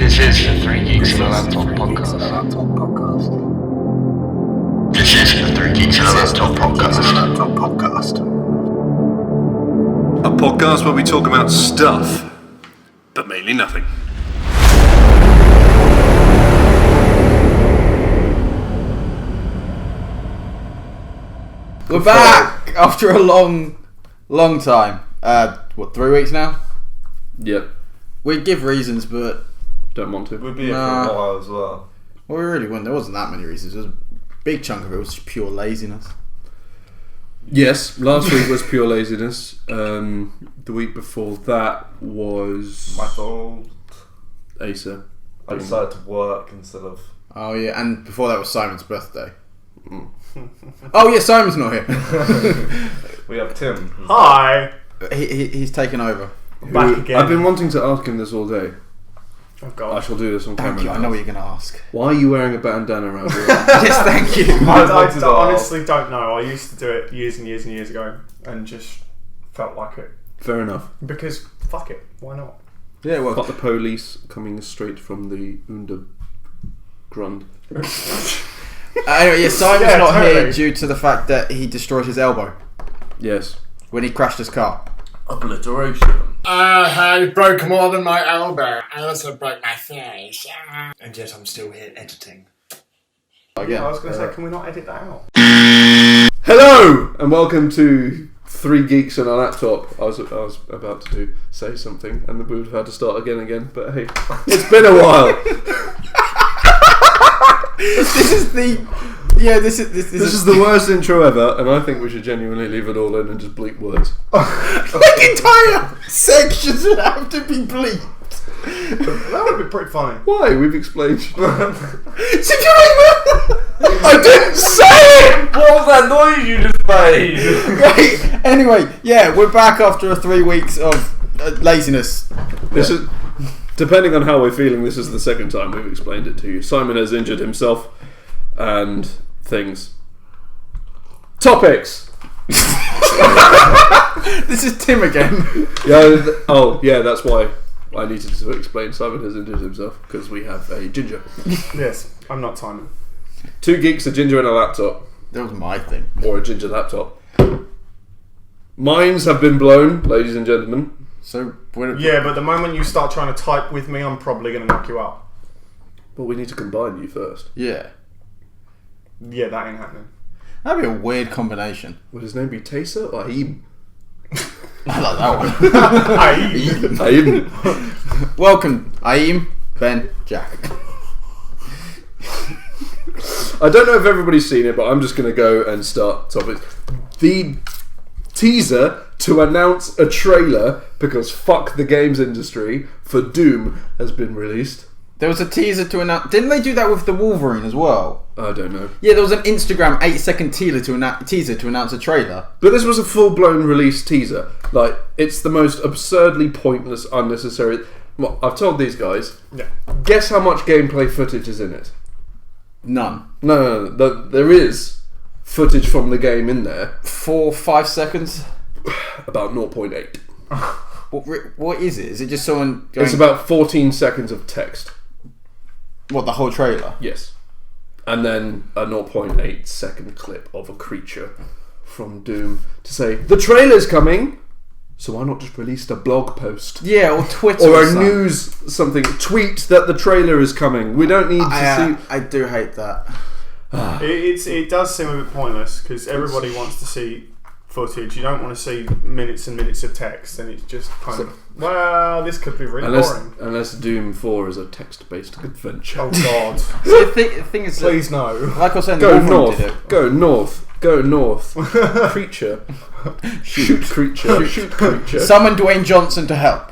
This is the Three Geeks and a Laptop podcast. This is the Three Geeks and a Laptop podcast. A podcast where we talk about stuff, but mainly nothing. We're back after a long time. 3 weeks now? Yep. We'd give reasons, but Don't want to. We'd be here for a while as well. we really wouldn't. There wasn't that many reasons. There was a big chunk of it was just pure laziness. Yes, last week was pure laziness. The week before that was My fault. Acer. I decided to work instead of... Oh yeah, and before that was Simon's birthday. Oh yeah, Simon's not here. We have Tim. Hi! He's taken over. Back again. I've been wanting to ask him this all day. Oh I god. shall do this on camera. Thank you. I now. know what you're going to ask. Why are you wearing a bandana around your arm? Yes, thank you. I wanted to honestly don't know. I used to do it years and years and years ago and just felt like it. Fair enough. Because, fuck it, why not? Yeah, well, Got the police coming straight from the Undergrund. anyway, yeah, Simon's Yeah, not here totally. due to the fact that he destroyed his elbow Yes. when he crashed his car. Obliteration. I broke more than my elbow. I also broke my face. And yet I'm still here editing. Again. I was going to say, can we not edit that out? Hello and welcome to Three Geeks and a Laptop. I was about to say something and we would have had to start again, but hey, it's been a while. This is the... Yeah, this This is the worst intro ever, and I think we should genuinely leave it all in and just bleep words. Like entire sections would have to be bleeped. That would be pretty funny. Why? We've explained. I didn't say it! What was that noise you just made? Right, anyway, yeah, we're back after 3 weeks of laziness. This is, depending on how we're feeling, this is the second time we've explained it to you. Simon has injured himself and things. Topics. This is Tim again. Yeah, that's why I needed to explain Simon has injured himself, because we have a ginger. Yes, I'm not timing. 2 geeks, a ginger and a laptop. That was my thing. Or a ginger laptop. Minds have been blown, ladies and gentlemen. So, Yeah, but the moment you start trying to type with me, I'm probably going to knock you out. But we need to combine you first. Yeah. Yeah, that ain't happening. That'd be a weird combination. Would his name be Tayser or Aim? I like that one. Hey, Aim. Welcome, Aim, Ben, Jack. I don't know if everybody's seen it, but I'm just going to go and start topics. The teaser to announce a trailer, because fuck the games industry, for Doom has been released. There was a teaser to announce... Didn't they do that with the Wolverine as well? I don't know. Yeah, there was an Instagram 8-second teaser to announce a trailer. But this was a full-blown release teaser. Like, it's the most absurdly pointless, unnecessary... Well, I've told these guys, yeah. guess how much gameplay footage is in it? None. No, there is footage from the game in there. 4-5 seconds? About 0.8. What is it? Is it just someone going... It's about 14 seconds of text. What, the whole trailer? Yes. And then a 0.8 second clip of a creature from Doom to say, the trailer's coming, so why not just release a blog post? Yeah, or Twitter Or a something. news something. Tweet that the trailer is coming. We don't need to see... I do hate that. It does seem a bit pointless because everybody wants to see footage. You don't want to see minutes and minutes of text, and it's just kind of, well, this could be really boring. Unless Doom 4 is a text-based adventure. Oh god. So the thing is, Please no. like I was saying, the Go Wolverine did it. north. Go north. Go north. Creature. Shoot creature. Shoot creature. Summon Dwayne Johnson to help.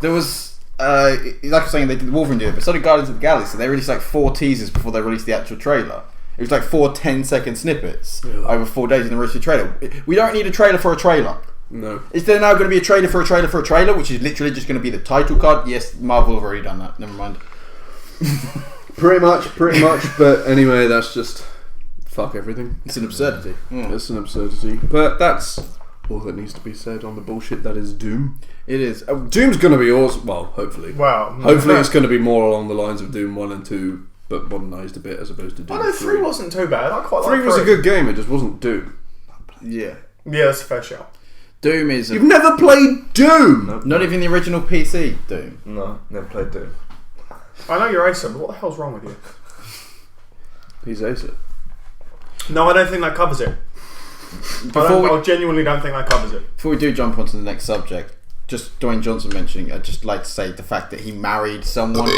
There was, like I was saying, they did the Wolverine did it, but so did Guardians of the Galaxy. They released like 4 teasers before they released the actual trailer. It was like 4 10-second snippets over 4 days and then released the trailer. We don't need a trailer for a trailer. No. Is there now going to be a trailer for a trailer for a trailer, which is literally just going to be the title card? Yes, Marvel have already done that. Never mind. Pretty much. But anyway, that's just... Fuck everything. It's an absurdity. It's an absurdity. But that's all that needs to be said on the bullshit that is Doom. It is. Doom's going to be awesome. Well, hopefully. Well, Hopefully it's going to be more along the lines of Doom 1 and 2, but modernised a bit as opposed to Doom I know 3. 3 wasn't too bad. I quite 3 like was a good game, it just wasn't Doom. Yeah. Yeah, that's a fair shout. Doom is. You've never played Doom! Not even the original PC Doom. No, never played Doom. I know you're Acer, but what the hell's wrong with you? He's Acer. No, I don't think that covers it. I genuinely don't think that covers it. Before we do jump onto the next subject, just Dwayne Johnson mentioning, I'd just like to say the fact that he married someone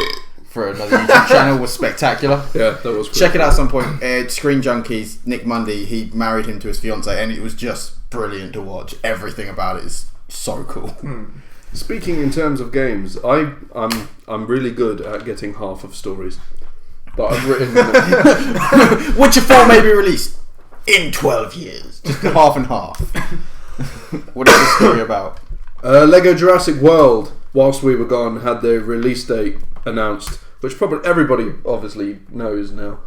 for another YouTube channel was spectacular. Yeah, that was cool. Check it out at some point. Screen Junkies, Nick Mundy, he married him to his fiancée, and it was just brilliant to watch. Everything about it is so cool. Speaking in terms of games, I'm really good at getting half of stories. But I've written... Witcher 4 may be released in 12 years. Just half and half. What is the story about? Lego Jurassic World, whilst we were gone, had their release date announced, which probably everybody obviously knows now.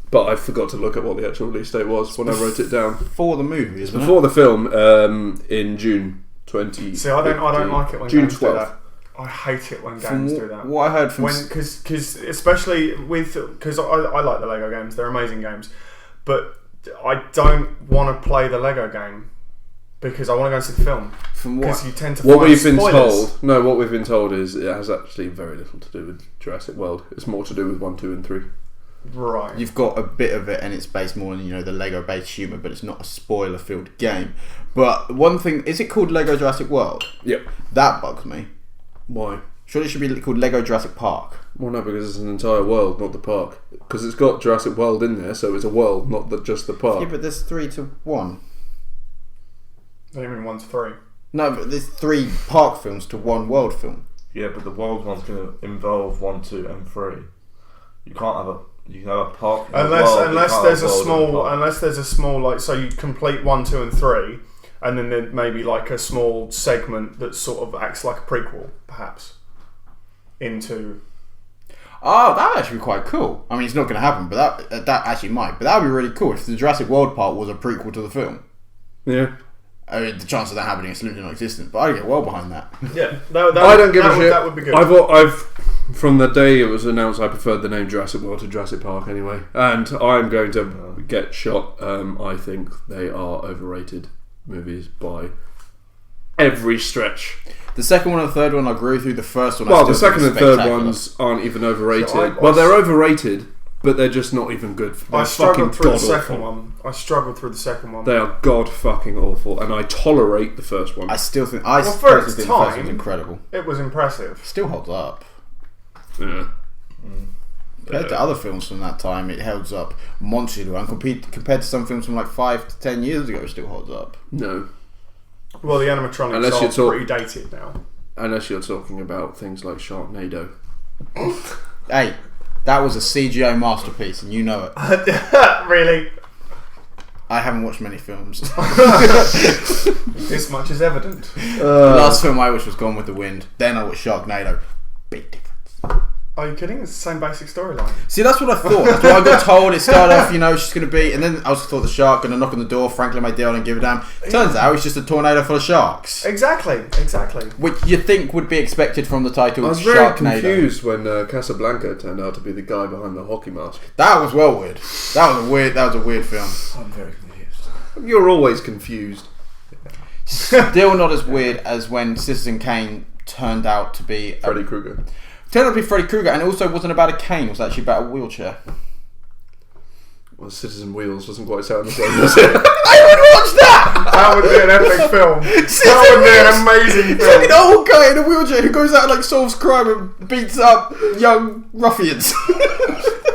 But I forgot to look at what the actual release date was when I wrote it down. For the movie, isn't Before the film, in June 20. See, I don't like it when June games do 12th. that. I hate it when games do that. What I heard from... Because especially because I like the Lego games, they're amazing games, but I don't want to play the Lego game because I want to go and see the film. From what? Because you tend to What find we've been spoilers. told, no, what we've been told is it has actually very little to do with Jurassic World. It's more to do with 1, 2, and 3. Right. You've got a bit of it, and it's based more on the Lego-based humour, but it's not a spoiler-filled game. But one thing, is it called Lego Jurassic World? Yep. That bugs me. Why? Surely it should be called Lego Jurassic Park. Well, no, because it's an entire world, not the park. Because it's got Jurassic World in there, so it's a world, not just the park. Yeah, but there's 3 to 1. I don't mean 1 to 3. No, but there's 3 park films to 1 world film. Yeah, but the world one's going to involve 1, 2, and 3. You can't have a. You can have a park. Unless there's a small like, so you complete 1, 2, and 3, and then there may be like a small segment that sort of acts like a prequel, perhaps, into. Oh, that would actually be quite cool. I mean, it's not going to happen, but that actually might. But that would be really cool if the Jurassic World part was a prequel to the film. Yeah. I mean, the chance of that happening is absolutely non-existent, but I'd get well behind that. Yeah, I don't give a shit. That would be good. From the day it was announced, I preferred the name Jurassic World to Jurassic Park anyway. And I'm going to get shot. I think they are overrated movies by every stretch. The second one and the third one, I agree with you. The first one, Well, I the still second think and is third spectacular. ones aren't even overrated. So Well, they're overrated, but they're just not even good. They're I struggled fucking through the god-awful. second one. I struggled through the second one. They are god fucking awful, and I tolerate the first one. I still think for personally its think the first time- one's incredible. It was impressive. Still holds up. Yeah. Compared to other films from that time, it holds up monstrously well. And compared to some films from like 5 to 10 years ago, it still holds up. No. Well, the animatronics Unless are you're talk- pretty dated now. Unless you're talking about things like Sharknado. Hey, that was a CGI masterpiece, and you know it. Really? I haven't watched many films. This much is evident. The last film I watched was Gone with the Wind. Then I watched Sharknado. Big difference. Are you kidding? It's the same basic storyline. See, that's what I thought. That's what I got told. It started off, she's going to be... And then I also thought the shark going to knock on the door. Franklin may deal and give a damn. Turns out it's just a tornado full of sharks. Exactly. Which you think would be expected from the title I was very Sharknado. confused when Casablanca turned out to be the guy behind the hockey mask. That was well weird. That was a weird film. I'm very confused. You're always confused. Still not as weird as when Citizen Kane turned out to be... Freddy Krueger. Turned out to be Freddy Krueger, and it also wasn't about a cane. It was actually about a wheelchair. Well, Citizen Wheels doesn't quite sound the same, does it? I would watch that! That would be an epic film. That would be an amazing It's like an film. old guy in a wheelchair who goes out and like solves crime and beats up young ruffians.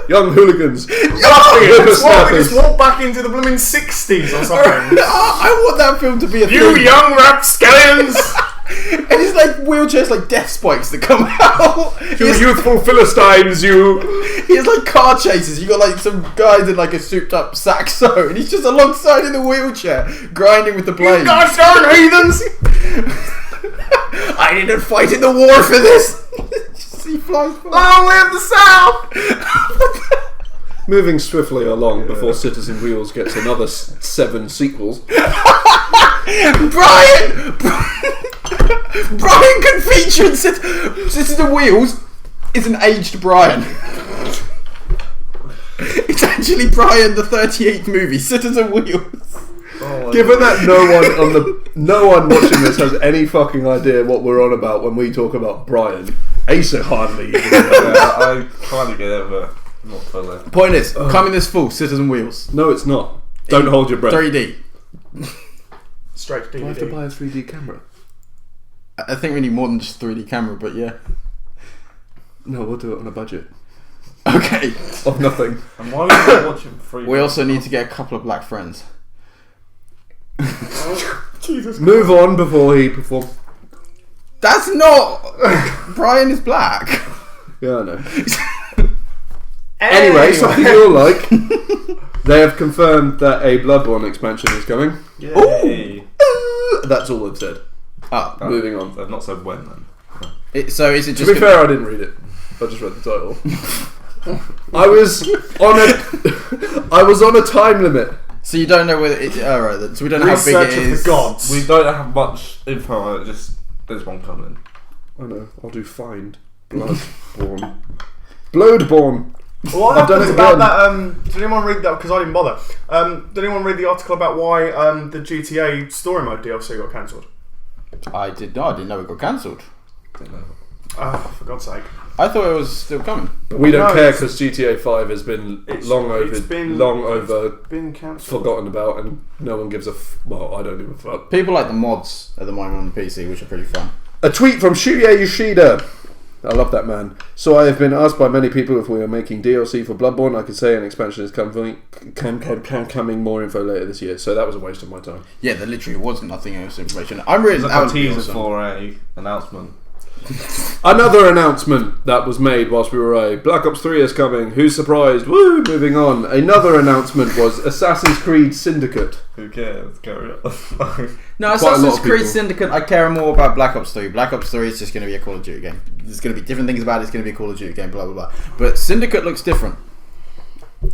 Young hooligans. What, we just walk back into the blooming 60s or something. I want that film to be a You thing. young rapscallions! And it's like wheelchairs like death spikes that come out. You youthful Philistines, you. He has like car chases. You got like some guys in like a souped up saxo, and he's just alongside in the wheelchair, grinding with the blade. Gosh darn heathens! I didn't fight in the war for this. Just he flies by. Long live the South! Moving swiftly along before Citizen Wheels gets another 7 sequels. Brian can feature in Citizen Wheels. Is an aged Brian. It's actually Brian, the 38th movie, Citizen Wheels. Given that no one watching this has any fucking idea what we're on about when we talk about Brian, Asa hardly even knows. I kind of get it, but not fully. Point is, coming this fall, Citizen Wheels. No, it's not. Don't hold your breath. 3D. Straight to I have to DVD. buy a 3D camera. I think we need more than just 3D camera, but yeah. No, we'll do it on a budget Okay. of nothing. And why are you not watching 3D? We also need to get a couple of black friends. Jesus. Move on before he performs. That's not... Brian is black. Yeah, I know. Anyway, something you'll like. They have confirmed that a Bloodborne expansion is coming. Yay. That's all they've said. Oh, Moving on. They've not said when then. so is it To just... be fair, I didn't read it. I just read the title. I was on a time limit. So you don't know whether it... Alright then. So we don't know how big Research it of the is. gods. We don't have much info on it, just there's one coming. I know. I'll do find. Bloodborne. Bloodborne. What I've done happens it about again. that? Did anyone read that? Because I didn't bother. Did anyone read the article about why the GTA Story Mode DLC got cancelled? I didn't know it got cancelled. Don't know. Oh, for God's sake! I thought it was still coming. We don't No, care it's- because GTA 5 has been It's long over been cancelled. forgotten about, and no one gives a well, I don't give a fuck. People like the mods at the moment on the PC, which are pretty fun. A tweet from Shuya Yoshida. I love that man. So I have been asked by many people if we are making DLC for Bloodborne. I could say an expansion is coming. More info later this year. So that was a waste of my time. Yeah, there literally was nothing else information. I'm really... There's that like a would be teaser awesome. for a announcement. Another announcement that was made whilst we were away. Black Ops 3 is coming. Who's surprised? Woo! Moving on. Another announcement was Assassin's Creed Syndicate. Who cares? Carry on. No, Quite a lot Assassin's of Creed people. Syndicate, I care more about Black Ops 3. Black Ops 3 is just going to be a Call of Duty game. There's going to be different things about it. It's going to be a Call of Duty game, blah, blah, blah. But Syndicate looks different.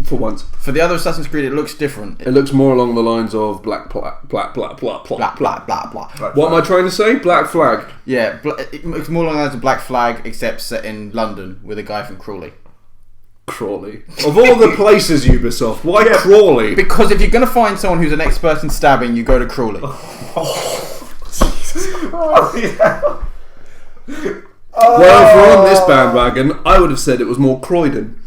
For once. For the other Assassin's Creed, it looks different. It looks more along the lines of black. Blah, blah, blah, blah. What am I trying to say? Black Flag. Yeah, it looks more along the lines of Black Flag, except set in London with a guy from Crawley. Crawley. Of all the places, Ubisoft, why Yeah. Crawley? Because if you're going to find someone who's an expert in stabbing, you go to Crawley. Well, if we're on this bandwagon, I would have said it was more Croydon.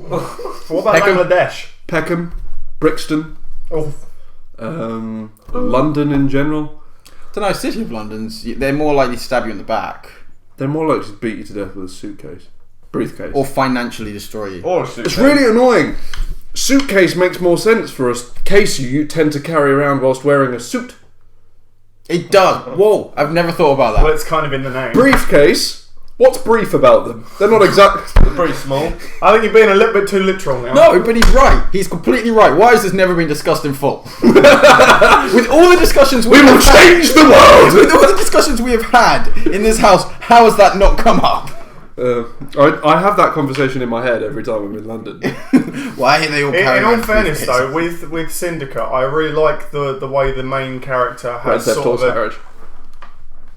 What about Peckham. Bangladesh? Peckham, Brixton, Oh, London in general. Don't know, City of London's, they're more likely to stab you in the back. They're more likely to beat you to death with a suitcase. Briefcase. Or financially destroy you. Or a It's suitcase. really annoying. Suitcase makes more sense for a case you tend to carry around whilst wearing a suit. It does. Whoa, I've never thought about that. well, it's kind of in the name. Briefcase? What's brief about them? They're not exact. They're pretty small. I think you're being a little bit too literal now. No, but he's right. He's completely right. Why has this never been discussed in full? With all the discussions We will change the world! with all the discussions we have had in this house, how has that not come up? I have that conversation in my head every time I'm in London. Why are they all carrying In all around fairness, briefcases? though, with Syndicate, I really like the way the main character Grand has Theft sort Horse of a Carriage.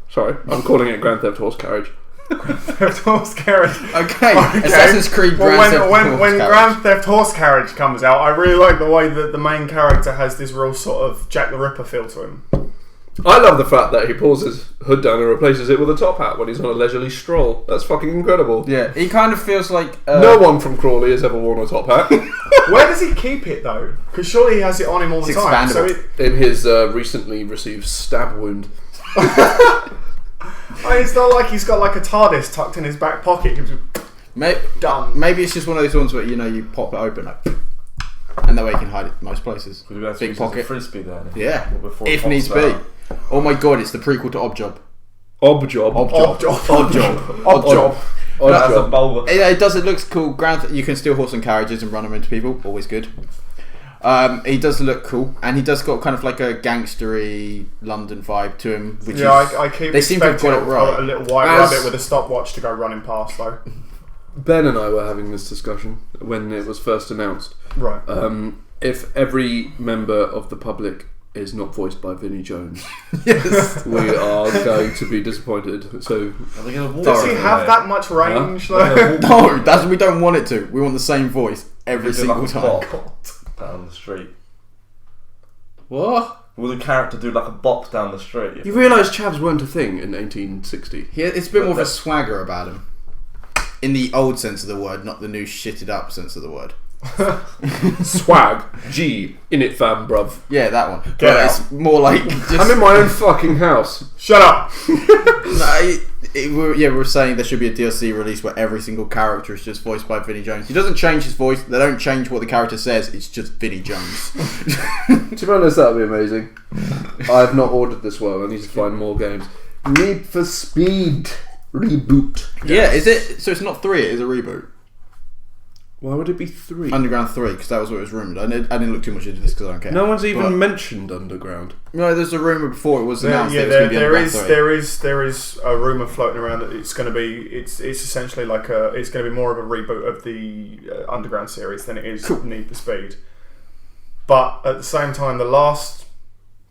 Sorry, I'm calling it Grand Theft Horse Carriage. Theft Horse Carriage. Okay, Assassin's Creed Well, Grand Theft when Horse Carriage. Grand Theft Horse Carriage comes out, I really like the way that the main character has this real sort of Jack the Ripper feel to him. I love the fact that he pulls his hood down and replaces it with a top hat when he's on a leisurely stroll. That's fucking incredible. Yeah, he kind of feels like... No one from Crawley has ever worn a top hat. Where does he keep it though? Because surely he has it on him all the It's time. So expandable. In his recently received stab wound. it's not like he's got like a TARDIS tucked in his back pocket. Done. Maybe it's just one of those ones where, you know, you pop it open, like, and that way you can hide it most places. Could we have Big to use pocket. a frisbee there? Yeah, Before it if pops needs out. be. Oh my god, it's the prequel to Objob. Objob. Odd Job. Odd That's a job. bulb. It does. It looks cool. You can steal horse and carriages and run them into people. Always good. He does look cool, and he does got kind of like a gangstery London vibe to him. Which Yeah, is, I keep they seem to have expecting got it right. a little white As- rabbit with a stopwatch to go running past though. Ben and I were having this discussion when it was first announced. Right. If every member of the public is not voiced by Vinnie Jones, Yes. we are going to be disappointed. So Are they going to walk? Does he over have there? that much range though? No, that's we don't want it to. We want the same voice every They do single like a time. bop down the street. What? Will the character do like a bop down the street? you realise chavs weren't a thing in 1860. It's a bit more of a swagger about him. In the old sense of the word, not the new shitted up sense of the word. Swag, G, in it fam, bruv. Yeah, that one. Get But out. it's more like just. I'm in my own fucking house. Shut up. We were saying there should be a DLC release where every single character is just voiced by Vinnie Jones. He doesn't change his voice. They don't change what the character says. It's just Vinnie Jones. To be honest, that would be amazing. I have not ordered this well. I need to find more games. Need for Speed reboot. Yeah, is it? So it's not 3. It is a reboot. Why would it be 3? Underground 3, because that was what was rumored. I didn't look too much into this because I don't care. No one's even But- mentioned Underground. No, there's a rumor before it was announced. Yeah, that it was there going to be Underground 3. there is a rumor floating around that it's going to be it's essentially like it's going to be more of a reboot of the Underground series than it is Need for Speed. But at the same time, the last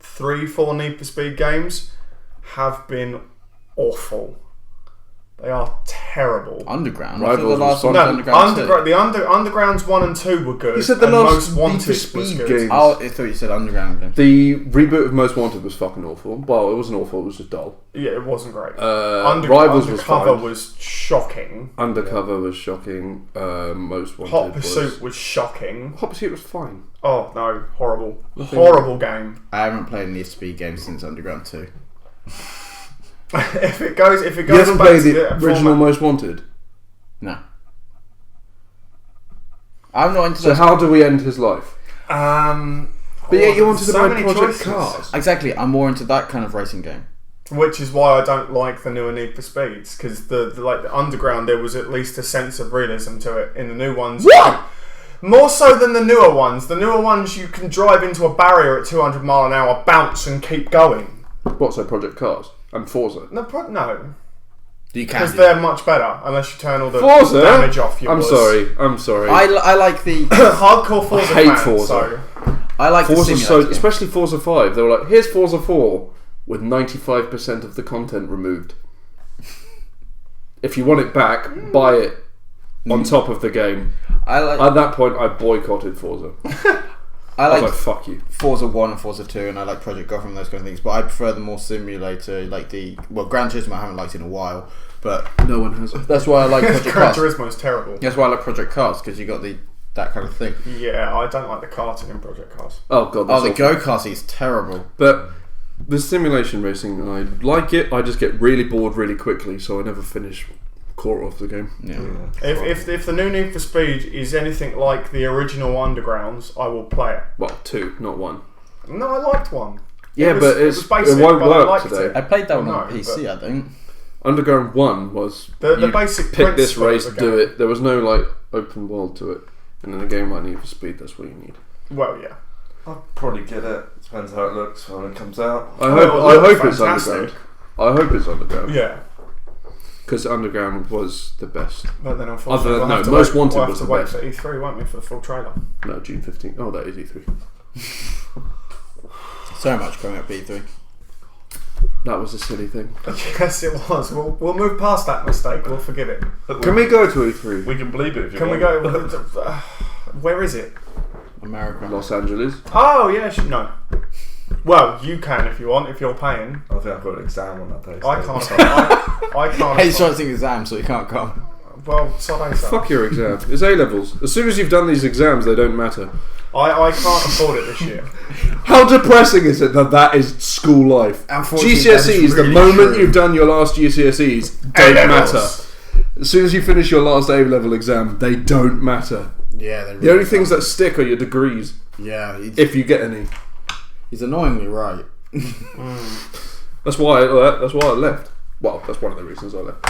3-4 Need for Speed games have been awful. They are terrible. Underground. Rivals I thought the last was one fun. was No, Underground 2. Undergrounds 1 and 2 were good. You said the and last Most Wanted Need for was Speed good. game. Oh, I thought you said Underground again. The reboot of Most Wanted was fucking awful. Well, it wasn't awful, it was just dull. Yeah, it wasn't great. Rivals was Undercover fine. was shocking. Undercover was shocking. Most Wanted Hot Pursuit was... was shocking. Hot Pursuit was fine. Oh no, horrible, horrible game. I haven't played any Speed games since Underground 2. if it goes You haven't back played to the original Most Wanted? No. I'm not into So those. how do we end his life? But But yeah, you wanted to buy Project Cars. Exactly, I'm more into that kind of racing game. which is why I don't like the newer Need for Speeds, because the Underground, there was at least a sense of realism to it. In the new ones, What? more so than the newer ones. The newer ones, you can drive into a barrier at 200 mile an hour, bounce and keep going. What, so Project Cars? And Forza? No, You can. because do they're much better unless you turn all the Forza? damage off. Yours. I'm sorry. I like the Hardcore Forza I hate fan, Forza. So I like the Forza, simulator game. especially Forza 5. They were like, here's Forza 4 with 95% of the content removed. If you want it back, buy it on top of the game. I like At that point, I boycotted Forza. I I was like like, fuck you. Forza 1 and Forza 2, and I like Project Gotham and those kind of things. But I prefer the more simulator, like Gran Turismo. I haven't liked in a while, but No one has. that's why I like Project Gran Cars. Turismo is terrible. That's why I like Project Cars, because you got that kind of thing. Yeah, I don't like the karting in Project Cars. Oh god, Oh, that's the awful. go-karting is terrible. But the simulation racing, I like it. I just get really bored really quickly, so I never finish quarter of the game. Yeah. If the new Need for Speed is anything like the original Undergrounds, I will play it. Well, 2, not 1. No, I liked one. Yeah, was- but it was it basic, won't but I work liked today. it. I played that one No, on PC, I think. Underground 1 was The you basic pick this principle of race, the do game. it. There was no like open world to it. And in a game like Need for Speed, that's what you need. Well, yeah. I'll probably get it. Depends how it looks when it comes out. I Oh, it hope looks it's Underground. I hope it's Underground. Yeah. Because Underground was the best. But then unfortunately, Other than- we'll have no, to Most wait, Wanted we'll have was to the wait best. for E3, won't we, for the full trailer? No, June 15th. Oh, that is E3. So much coming up E3. That was a silly thing. Yes, it was. We'll move past that mistake. We'll forgive it. Can we go to E3? We can believe it if you Can we want. go? Where is it? America. Los Angeles. Oh, yeah, no. Well, you can if you want, if you're paying. I think I've got an exam on that day. I so- can't. I can't. Hey, he's trying to take exams, so he can't come. Well, sorry, sir. Fuck your exam. It's A-levels. As soon as you've done these exams, they don't matter. I can't afford it this year. How depressing is it that is school life? Unfortunately, GCSEs, that is the really moment true. you've done your last GCSEs, don't A-levels. matter. As soon as you finish your last A-level exam, they don't matter. Yeah, they're The only things that stick are your degrees, Yeah, if you get any. he's annoyingly right. That's why I left. Well, that's one of the reasons I left.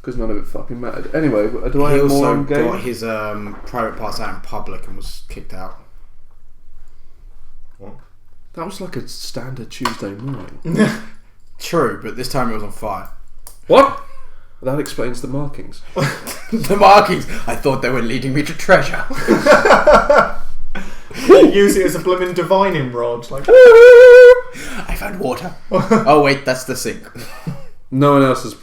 Because none of it fucking mattered. Anyway, do I He have more also on game? got his private parts out in public and was kicked out. That was like a standard Tuesday morning. True, but this time it was on fire. What? That explains the markings. The markings. I thought they were leading me to treasure. Use it as a blooming divining rod. Like, I found water. Oh wait, that's the sink. No one else has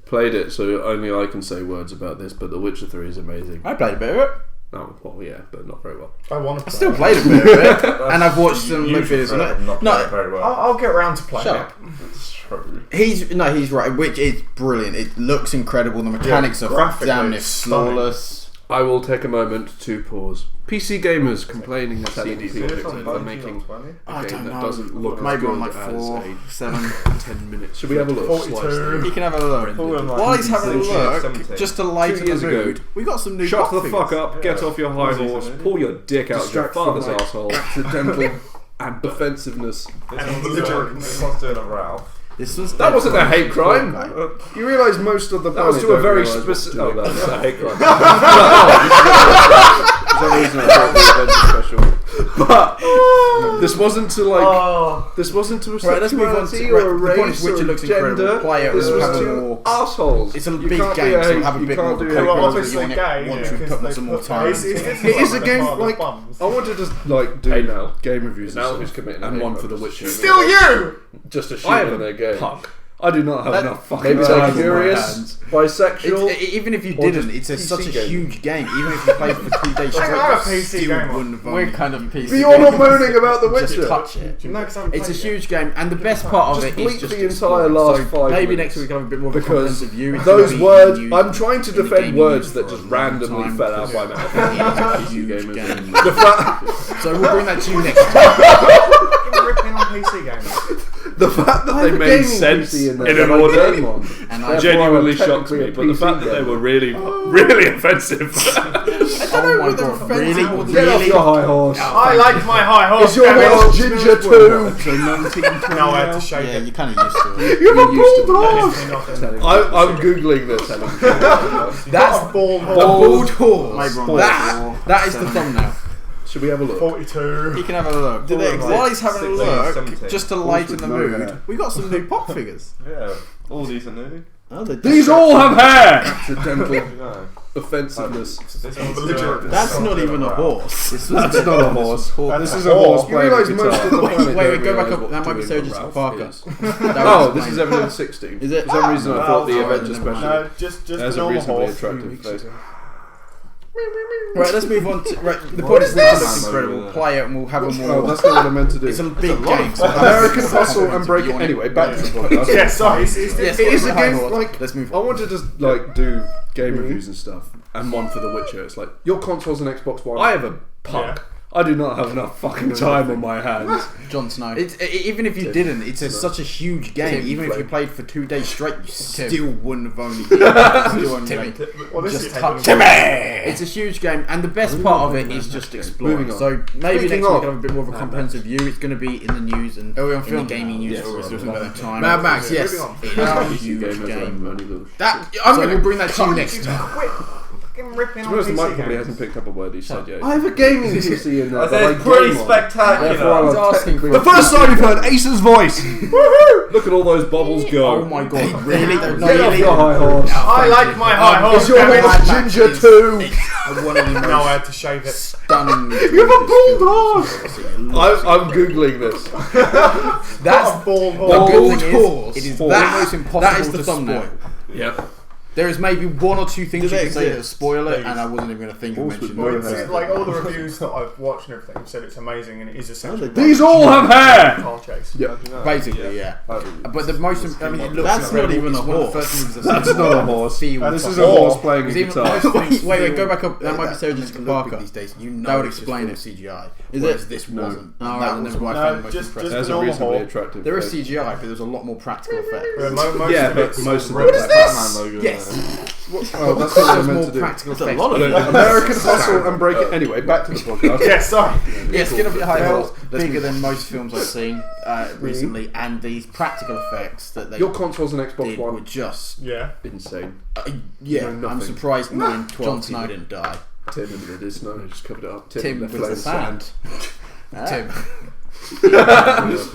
played it, so only I can say words about this. But The Witcher 3 is amazing. I played a bit of it. Oh well, yeah, but not very well. I want to. I still played a bit of it, and I've watched some videos on it. Not No, very well. I'll get around to playing shut it. up. It's true. He's right, which is brilliant. It looks incredible. The mechanics are graphically damn near it's stunning. flawless. I will take a moment to pause. PC gamers complaining and telling people Is it on for 19 making or 20? I a game don't that know. doesn't look Maybe as on good like as 4, a 7. 10 minutes. Should we have a look? 42. Slice through. You can have a look. While While he's having a look, 17. just to lighten 2 the years ago. mood, we got some new. Shut pop the fuck figures. up, get off your high What is horse, it? pull your dick out of your Distract from father's my asshole, accidental and defensiveness. This one's doing a Ralph. This was That wasn't a hate crime. Okay. You realise most of the that was planet to a don't very realise what's specific. doing. Oh, that's a hate crime. For some reason, I thought the event special. But this wasn't to like. This wasn't to a Right, let's move on to- sexuality right, or a the point race is Witcher or looks gender. incredible. Play it, This we'll was have a to more- assholes. It's a You big can't be game, a so hate- have a you bit can't more do of a hate Well, crimes. obviously want it gay. once we've put some more time into it. It is a game like I wanted to like do now. game reviews Now and who's stuff, committing and hate one for The crimes. Witcher. Still you! Just a shoot I in haven't. their game. Punk. I do not have That- enough fucking maybe time. that's my Curious, hands. bisexual. Even if you or didn't, just it's such a PC game. huge game. Even if you played for 2 days straight, I'm a you PC still gamer. wouldn't have We're owned kind of PC. But you're not moaning about The Just Witcher. touch it. No, 'cause I haven't It's a played it. huge game, and the best part of Just it is bleep just the explore. entire last So 5 maybe minutes. next week I'll have a bit more of a Because comprehensive view. It's those gonna be words, used I'm trying to in the defend gaming words news that for a just long randomly time fell out because my mouth. it is a huge gamers. game. The fact, So we'll bring that to you next time. Fucking ripping on PC games. the fact that they made sense in an order And I genuinely Therefore, shocks me. But the fact that they were really, really offensive. oh my god, really? Get off your high horse. I like my high horse. Is your damn it. horse ginger too? So 19, 20 No, I had to shave Yeah, it. you're kind of used to it. You have a You're bald used to it. horse. Nothing. I'm googling this. That's a bald a horse. bald horse. Maybe on That is the thumbnail. Should we have a look? 42. You can have a look. Do they exist? While he's having a 16, look, 17. just to lighten the no mood, hair. we got some new pop figures. Yeah, all decent new. Oh, they're These all have hair. Accidental No. offensiveness. This one's belligerent. That's not even a horse. That's not a horse. That's This is a a horse horse. You realise most of the Wait, planet wait, don't go back realise up. what That might be doing Sarah a Jessica Ralph Parker. is. That Oh, would this is explain episode 16. Is it? For some reason, I thought the Oh, Avengers never special. No, just There's a a normal reasonably horse. attractive face. Right, let's move on to. Right, the point is this? looks incredible. Play it and we'll have a Oh, more. that's not what I meant to do. It's a big game. So American Hustle and Break It. Anyway, back to the podcast. Yeah, sorry. It's Yes, It is a high game horse. like Let's move I on. want to just like do game reviews and stuff, and one for The Witcher. It's like your console's an Xbox One. I have a punk. Yeah. I do not have enough fucking time on my hands. Jon Snow. Even if you didn't, it's such a huge game. Even if you played for 2 days straight, you still wouldn't have only. Timmy. Well, this Just is touch taking- It's a huge game, and the best part of it is just exploring. Moving on. So maybe Speaking next week of I'll have a bit more of a comprehensive view. It's going to be in the news and Are we on in film the gaming news Yes, for we're a talking long about time. Mad Max, yes, Moving on. it is a PC huge gamers game. are only the. That I'm going to bring that to you next time. Quit fucking ripping To on be honest, the PC Mike probably games. hasn't picked up a word he said yet. I have a gaming PC in there. I said it's pretty spectacular. He's asking for The first time you've heard Ace's voice. Woohoo! Look at all those bubbles go. Oh my god, really? Get off your high horse. I like my high horse. Is your damn it. horse ginger too? One of the most No, I had to shave it. stunning. You have a bald horse. I'm googling this. That's What a bald the horse. good thing horse. is, it is Horse. almost impossible That is the to thumbnail. spoil. Yep. There is maybe one or two things Do you they can say that exist? spoil it, Please. and I wasn't even going to think of Horse with mentioning no it. hair. It's like all the reviews that I've watched and everything have said it's amazing and it is essentially These all have hair. car chase. Yep. Basically, yeah. But the most, I mean, it looks That's not incredible. even It's a one of the horse. first movies I've That's seen. not a horse. Feel This is a proper. horse playing a Because even guitar. most things, wait, go back up. That might be Sarah Jessica Parker. These days, you That know would it's just explain full it. CGI. Is Whereas it? this No. wasn't. Oh, And right, that then was never what mind. I No, found the most just- impressive. There's a normal reasonably horse. attractive. There is face. CGI, but there's a lot more practical effects. Most Yeah, of but it's most of real. them. Batman logo. Yes. Oh, that's what There's I meant more to do. practical That's a effects. lot of it. American Hustle and Break It. Anyway, back to the podcast. Yeah, sorry. Yes, Skin of Your High Well, Horse, bigger than most films I've seen recently, and these practical effects that they Your console's an Xbox did were One. just Yeah. Insane. yeah. No, I'm nothing. surprised 9, 12 Jon people Snow. didn't die. Tim and it is no, just covered it up. Tim left with the leg sand. Tim.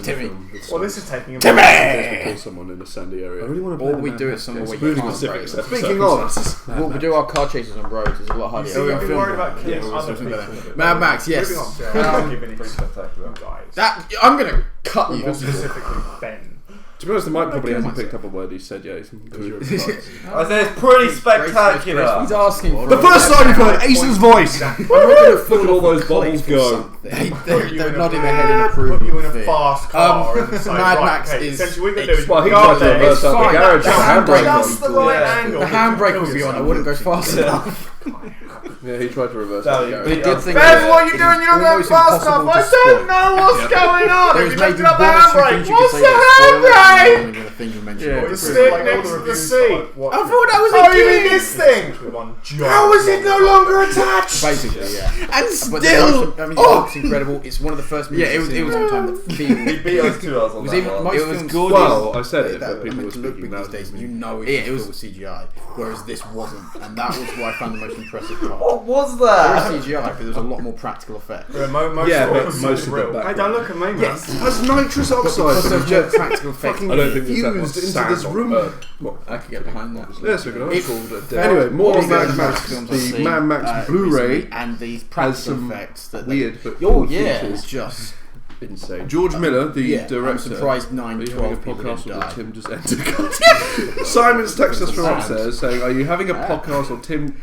Timmy. Well, this is taking a In case we kill someone in a sandy area. Or we do it somewhere where you Really can't specific break. stuff. Speaking of, Well, we do our car chases on roads. It's a lot harder. So Yeah, you've been film worried one. about killing Yeah, other something like people. that. Mad Max, yes. Moving on, Joe. I don't give any Spectacular. guys. That I'm gonna cut you. More specifically, Ben. to be honest, the Mike probably kill hasn't myself. picked up a word he said yet. Because you're a I said it's pretty spectacular. He's asking for The first time you've heard Ace's voice! Exactly. Look at all those bubbles go. They're nodding their head in approval. Put you in a fear. fast car and say, Mad right, Max okay, is- essentially what we can do is Well, he go tried to there, reverse it's out the fine, garage. just Handbrake just the right Yeah. angle. The handbrake would be on. I wouldn't go fast enough. Yeah, he tried to reverse Damn the you. garage. But he did think Ben, that what are you it doing? is You're not going almost fast enough. impossible I to don't spoil. know what's going on. There's Have you maybe lifted up the one or two handbrake? things you What's could the say that's handbrake? spoiling. The thing you mentioned. Yeah, The it's stick like next to the seat. I thought that was Oh, a you mean key. this thing? How is it no longer attached? Basically, yeah. And But still, I mean, it looks incredible. It's one of the first movies Yeah, it was- I've seen in a long time that He feels. beat us 2 hours on It was that even one. most It was films gorgeous. Well, I said it, that but are people meant were to look speaking big these loudly. days, and you know Yeah, it was CGI, whereas this wasn't, and that was what I found the most impressive part. What was There that? was CGI, but there was a lot more practical effects. Yeah, most Yeah, of but it was most of the real. Hey, background. don't look at me, man. Yes, Has nitrous oxide because been of jet the practical effects. fucking I don't fused into this room? Well, I could get behind that. yeah, so good. If- Anyway, more on One of Mad the Max. best films I've The seen, Mad Max Blu-ray recently, and these has practical some effects that weird but oh cool yeah, features. it's just Insane. George Miller, the yeah. I'm director. surprised Are 9, you 12 having a people podcast didn't or die. did Tim just enter? Simon's texted us from Sad. upstairs saying, "Are you having a podcast or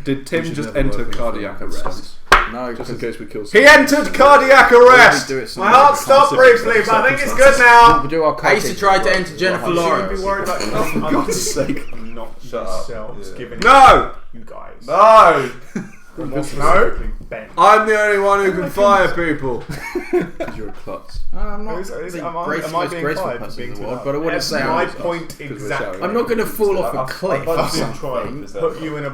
did Tim should just never enter work in cardiac film. arrest?" No, Just in because case we kill He someone. entered cardiac arrest. do it My somewhere heart we can't stopped see briefly, it. but I think it's good now. we do our I used to try to enter Jennifer You shouldn't be Lawrence. worried about For God's sake. not Shut up. yourselves Yeah. giving No! you guys. No! More specifically, Ben. I'm the only one who can fire people. Because you're a klutz. I'm not Am the I most being graceful fired for person being in the too world, loud? but I wouldn't That's say my I'm point we're exactly. shouting. I'm not going to fall off a cliff I'd or like to something. Put you in a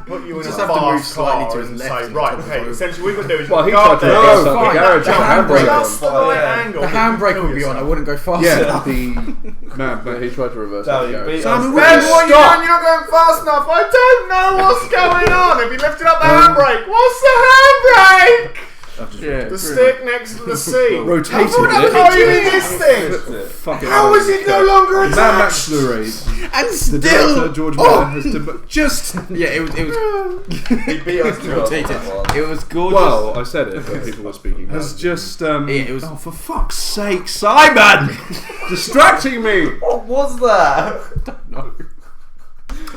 put you in Just a have to move fast slightly car to his and left say, and right, top okay, over. essentially we could do is Well, he go tried out to there, reverse out fine. the garage. The handbrake handbrake just the on. right Yeah. angle. The that you handbrake kill would be on. I yourself. wouldn't go fast Yeah, enough. he tried to reverse No, out the you garage. beat Simon, us. will Ben, you what are you stop? doing? You're not going fast enough. I don't know what's going on. Have you lifted up the handbrake? What's the handbrake? Yeah, The stick next to the seat. rotated Oh, you mean it. this thing? Fuck it. How is it no longer Mad Max attached? Blu-rays. And The director still, George Miller has just. Yeah, it was He beat us 2 hours on rotated. that one. It was gorgeous. Well, I said it, but people were speaking. Has just. it was- Oh, for fuck's sake, Simon! Distracting me. What was that?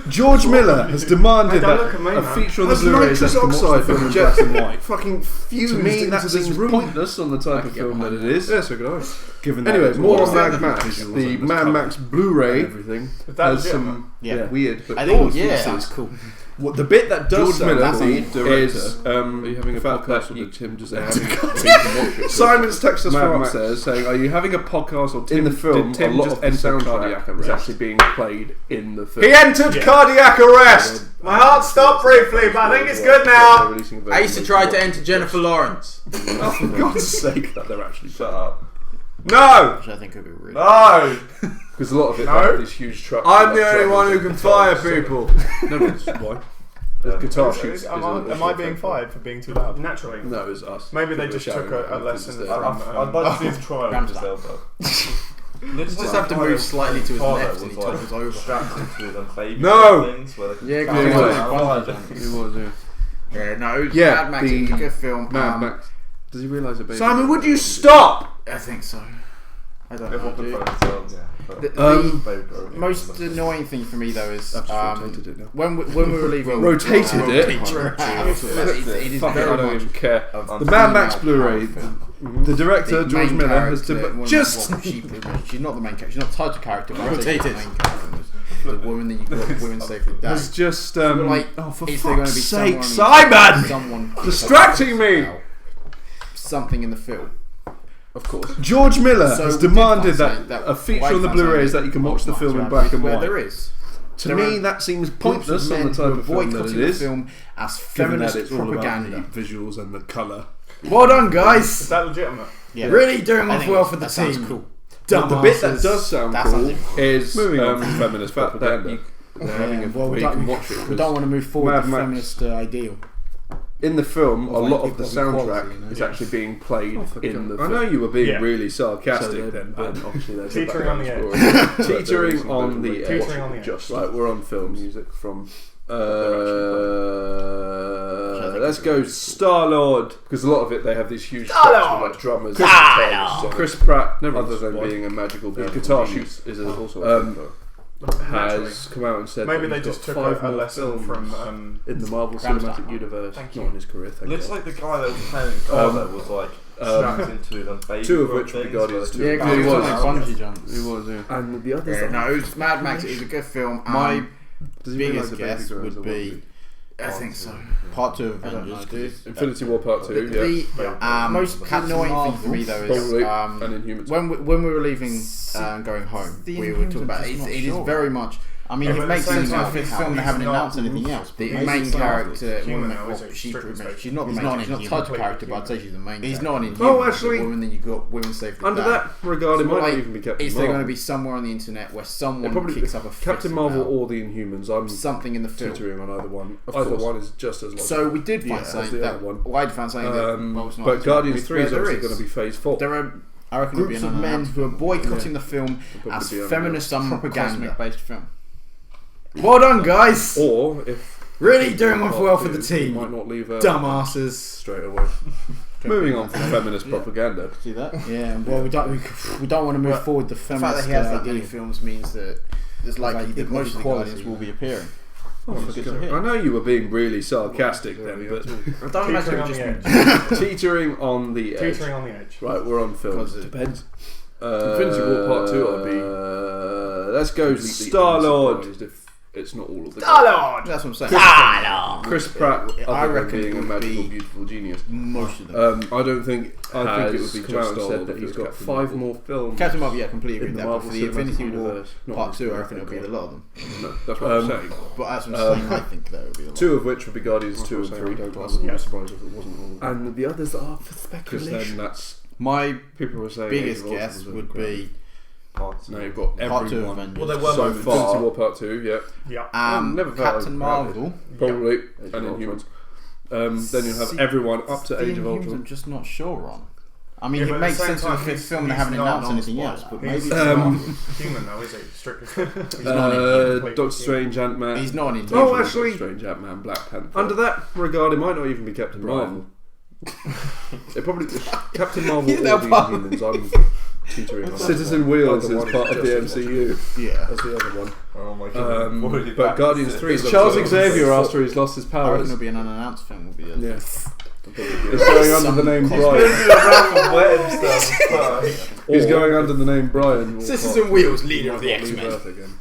George Miller has demanded Don't that look at me, a man. feature on the Has Blu-rays nitrous that can watch the oxide film in been black and injected? white. Fucking fused To me, that into seems this room. pointless on the type of get film that behind it is. Yes, I could. Given Anyway, that more was on Mad Max. The Mad Max Blu-ray Is that has legitimate? some weird but I cool think yeah, features. sounds cool. What the bit that does George Miller, the the director, is are you having a podcast or did Tim just enter? Simon's text us from upstairs saying, "Are you having a podcast or Tim, In the film, did Tim a lot just of the enter soundtrack cardiac is arrest?" actually being played in the film. He entered cardiac arrest. My heart stopped briefly, but I think it's good now. I used to try to enter Jennifer Lawrence. Oh, for God's sake, that they're actually Shut up. No. Which I think could be really. No! because a lot of it, No. like, these huge trucks. I'm like, the only driving one who through can the fire tunnels, so- people. No, it's why? The guitar shoots. Am I being fired for being too loud? Naturally. No, it's us. Maybe they People just shouting took at a us lesson instead. from. I'd like to see him try and just elbow. Just have to move slightly to his left and he topples over. Strapped into them baby No! things where they Yeah, can good. It was, yeah. Yeah, no, Yeah, Mad Max the is a good film. Mad Max. Does he realise it? Simon, would you stop? I think so. I don't know. Everyone can dude. find themselves, yeah. But The most annoying thing for me though is I've just rotated it now. when we were leaving. Rotated it? It is Fuck it, I very don't much even care. of The Mad Max female Blu-ray, film. the director The George main Miller has character, to well, just. well, she's not the main character. She's not the title character. But Rotated. the main character was the woman that you got women safely die. Has just Like, oh for is there going to fuck's be sake, someone Simon! Distracting me! Something in the film. Of course. George Miller So has we did demanded find that something a feature white on the fans Blu-ray is only that you can watch the watch film in Mad black Max, and where white. there is. To There me, are that seems Groups pointless of on men the who type are of film that boycotting it the is. film as Given that feminist it's all about propaganda. the visuals and the colour. Well done, Is guys. that legitimate? Yeah. Really doing I off think well for the that sounds team. cool. But the bit that Dumbasses. does sound That cool sounds is Moving on from feminist propaganda. Having a Well, where we you can don't, watch it. we don't want to move forward Mad the Max. feminist ideal. in the film, a Well, lot like of the equal equality, soundtrack you know? is actually being played in the I film. know you were being Yeah. really So sarcastic then, then, but obviously there's Teetering on the edge. Teetering on the edge. Teetering on the edge. Just right, we're on film music from. Let's go Star-Lord, because a lot of it they have these huge shots with like drummers. Chris Pratt, other than being a magical guitar shoot, is also has come out and said Maybe that they he's just got took 5 a more lesson films from in the Marvel Ramstein. Cinematic Universe. Thank Not you. in his career. Thank Looks God. like the guy that was playing in Carlo was like strapped into them baby 2 of rope which would be things, Guardians but- 2. Yeah, because he was on like bungee jumps. He was, yeah. And the others. Yeah, no, it was Mad Max. It was a good film. My biggest guess would be, I think so. Part 2 of Avengers, dude. Infinity War Part 2, yeah. The most annoying thing for me though is Probably. And Inhumans. when we were leaving and going home, we were talking about it. It is very much. I mean, Yeah, but it at makes the same sense in time, the fifth he's film they haven't not announced anything else. The he's main not character, human woman, now, is he? she's Strictly pretty much. speaking. She's not the He's main. not She's not the inhuman. type of character, but I'd say she's the main. He's character. not an inhuman. Oh, actually- woman, then you got women's safety. Under that regard, it might not even be Captain Is there going to Marvel. be somewhere on the internet where It someone probably kicks up a Captain fit Marvel about or the Inhumans. I'm something in the film? teetering on either one. Of Either course. one is just as logical. So we did Yeah, find that's something the that other one. well, I'd found something that well, it's not But Guardians 3 is where there obviously going to be Phase 4. There are, I reckon, groups of men who are boycotting the film probably as be on feminist propaganda. cosmic-based film. Well done, guys! Or if Really doing Part well for 2, the team. might not leave Earth Dumbasses. straight away. Moving on from feminist propaganda. See that? Yeah. Well, we don't want to move forward. The fact feminist that he has that many films means that it's likely that most of the equality. Guardians will be appearing. I know you were being really sarcastic then, but I don't imagine Teetering it on would the just edge. teetering on the edge. Teetering on the edge. Right, we're on film. Because it Depends. Infinity War Part 2 I'd be Let's go Star-Lord. If it's not all of the Star-Lord! That's what I'm saying. Chris Pratt, I other than reckon being it a would magical, be beautiful genius. most of them. I don't think. I think it would be come just out and said said that that he's he's got got 5 more films. Captain Marvel, yeah, completely agree in with the that. But Marvel for the Cinematic Infinity War Universe, not Part in 2, I the reckon it'll be a lot of them. No, that's what I'm saying. But as I'm saying, I think that would be a lot. 2 of which would be Guardians 2 and 3. I wouldn't be surprised if it wasn't all of them. And the others are for Because speculation. then that's My People were saying biggest Age of Ultron guess was would incredible. be No, you've got Part 2 of everyone Avengers. Well, there were so moments. far. Infinity War Part 2, yeah. Yeah. never felt Captain like Marvel. Probably, Age of and Ultron. Inhumans. Then you'll have See, everyone up to The Age of Inhumans Ultron. I'm just not sure on. I mean, Yeah, it but at makes the same sense in the time, fifth he's- film they he's haven't not announced an anything non-spoiler. else, but He's maybe not human though, is he? Strictly speaking. He's not Doctor complete- Strange, Ant-Man. he's not an Oh, intelligent. actually, Strange Ant-Man, Black Panther. under that regard, it might not even be Captain Marvel. It probably Captain Marvel or the Inhumans. I'm teetering on that Citizen one. Wheels Either is one part of the just as MCU. Yeah. That's the other one. Oh my god. But Guardians 3 is Charles obviously- Xavier after he's lost his I reckon powers. it'll be an unannounced film. Will be a, Yeah. It's going under the name Brian. He's going under the name Brian. Citizen Wheels, leader of the Leave X-Men. Earth again.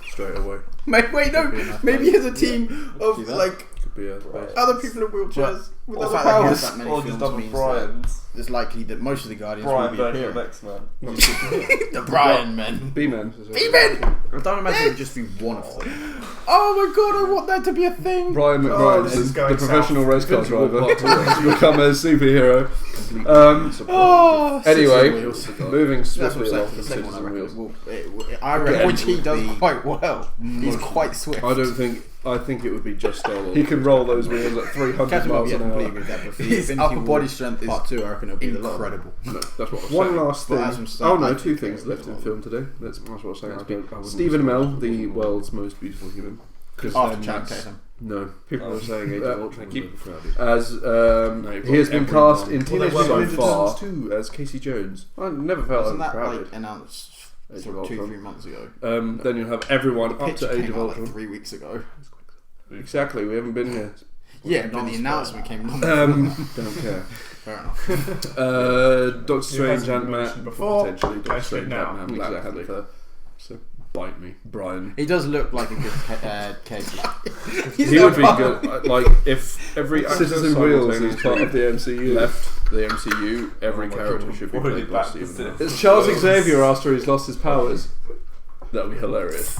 Straight away. Wait, no. Maybe he has a team of like Could be Earth based. other people in wheelchairs with Well, other the fact that he has powers. that many Or just films double means Brian's. It's likely that most of the Guardians Brian will be version of appearing. X-Men. The Brian men. B-Men. B-Men! I don't imagine it would just be one of them. Oh my god, I want that to be a thing! Brian this McBride, is the going professional south. race car Infinity War driver, Part 2. has become a superhero. Oh, Anyway, Wheels. moving That's what I'm swiftly saying along for the from second one. Citizen Wheels. I reckon Which he does would be quite well. He's most quite swift. I think it would be just Star-Lord. He can roll those wheels at 300 Captain Marvel, miles yeah, an completely hour. agree with that. But for the His Infinity upper War body strength is Part 2, I reckon it'll be incredible. No, that's what I'm One saying. last But as thing. I'm saying, Oh no, I two think things it'll be left in long. film today. That's what I'm saying. I wouldn't Stephen be Amell, surprised if the it was. world's most beautiful human. Because After then Channing that's- Tatum. No, people are saying Age Uh, of Ultron. thank was you. overcrowded. As you've he has got been everyone. cast in Well, Teenage they were Mutant Ninja so Turtles 2 as Casey Jones. I never felt Wasn't that overcrowded. like announced Age sort of of Ultron. 2-3 months ago? Then you'll have everyone up Picture to Age came of out Ultron. like 3 weeks ago. Exactly, we haven't been here. Yeah, but the announcement came long. Don't care. Fair enough. Doctor Strange, hasn't been Ant-Man, mentioned before, potentially Doctor mention it Strange, now. Ant-Man, Black exactly. Panther. So bite me, Brian. He does look like a good Casey. He would be good. Like if every actor Citizen Wheels is part of the simultaneously MCU. left the MCU, every Oh my character God, should be we're already played by back to Stephen Amell. Citizen It's Charles Xavier after he's lost his powers. That would be hilarious.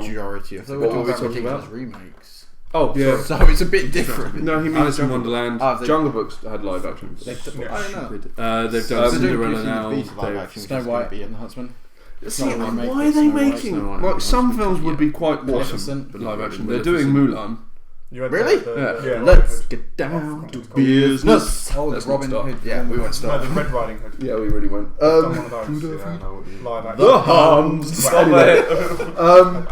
majority of So them. what are we About talking ridiculous about? remakes. Oh, yeah. So it's a bit different. No, he means Alice in Jungle Wonderland. Books. Jungle Books had live actions. I don't know. They've So done they're Cinderella Beauty now. and the Beast live They've- action, Snow which is gonna White be and the Huntsman. See, not a remake, why are it's they Snow White, making Snow White, like some Snow films White, would be quite awesome Maleficent. live action? Maleficent. They're doing Mulan. You had Really? Yeah. Let's get down to business. Oh, the Let's not Robin start. Hood. Yeah, we won't No, start. the Red Riding Hood. Yeah, we really went. Done one of those. Live action. The Huns. Anyway,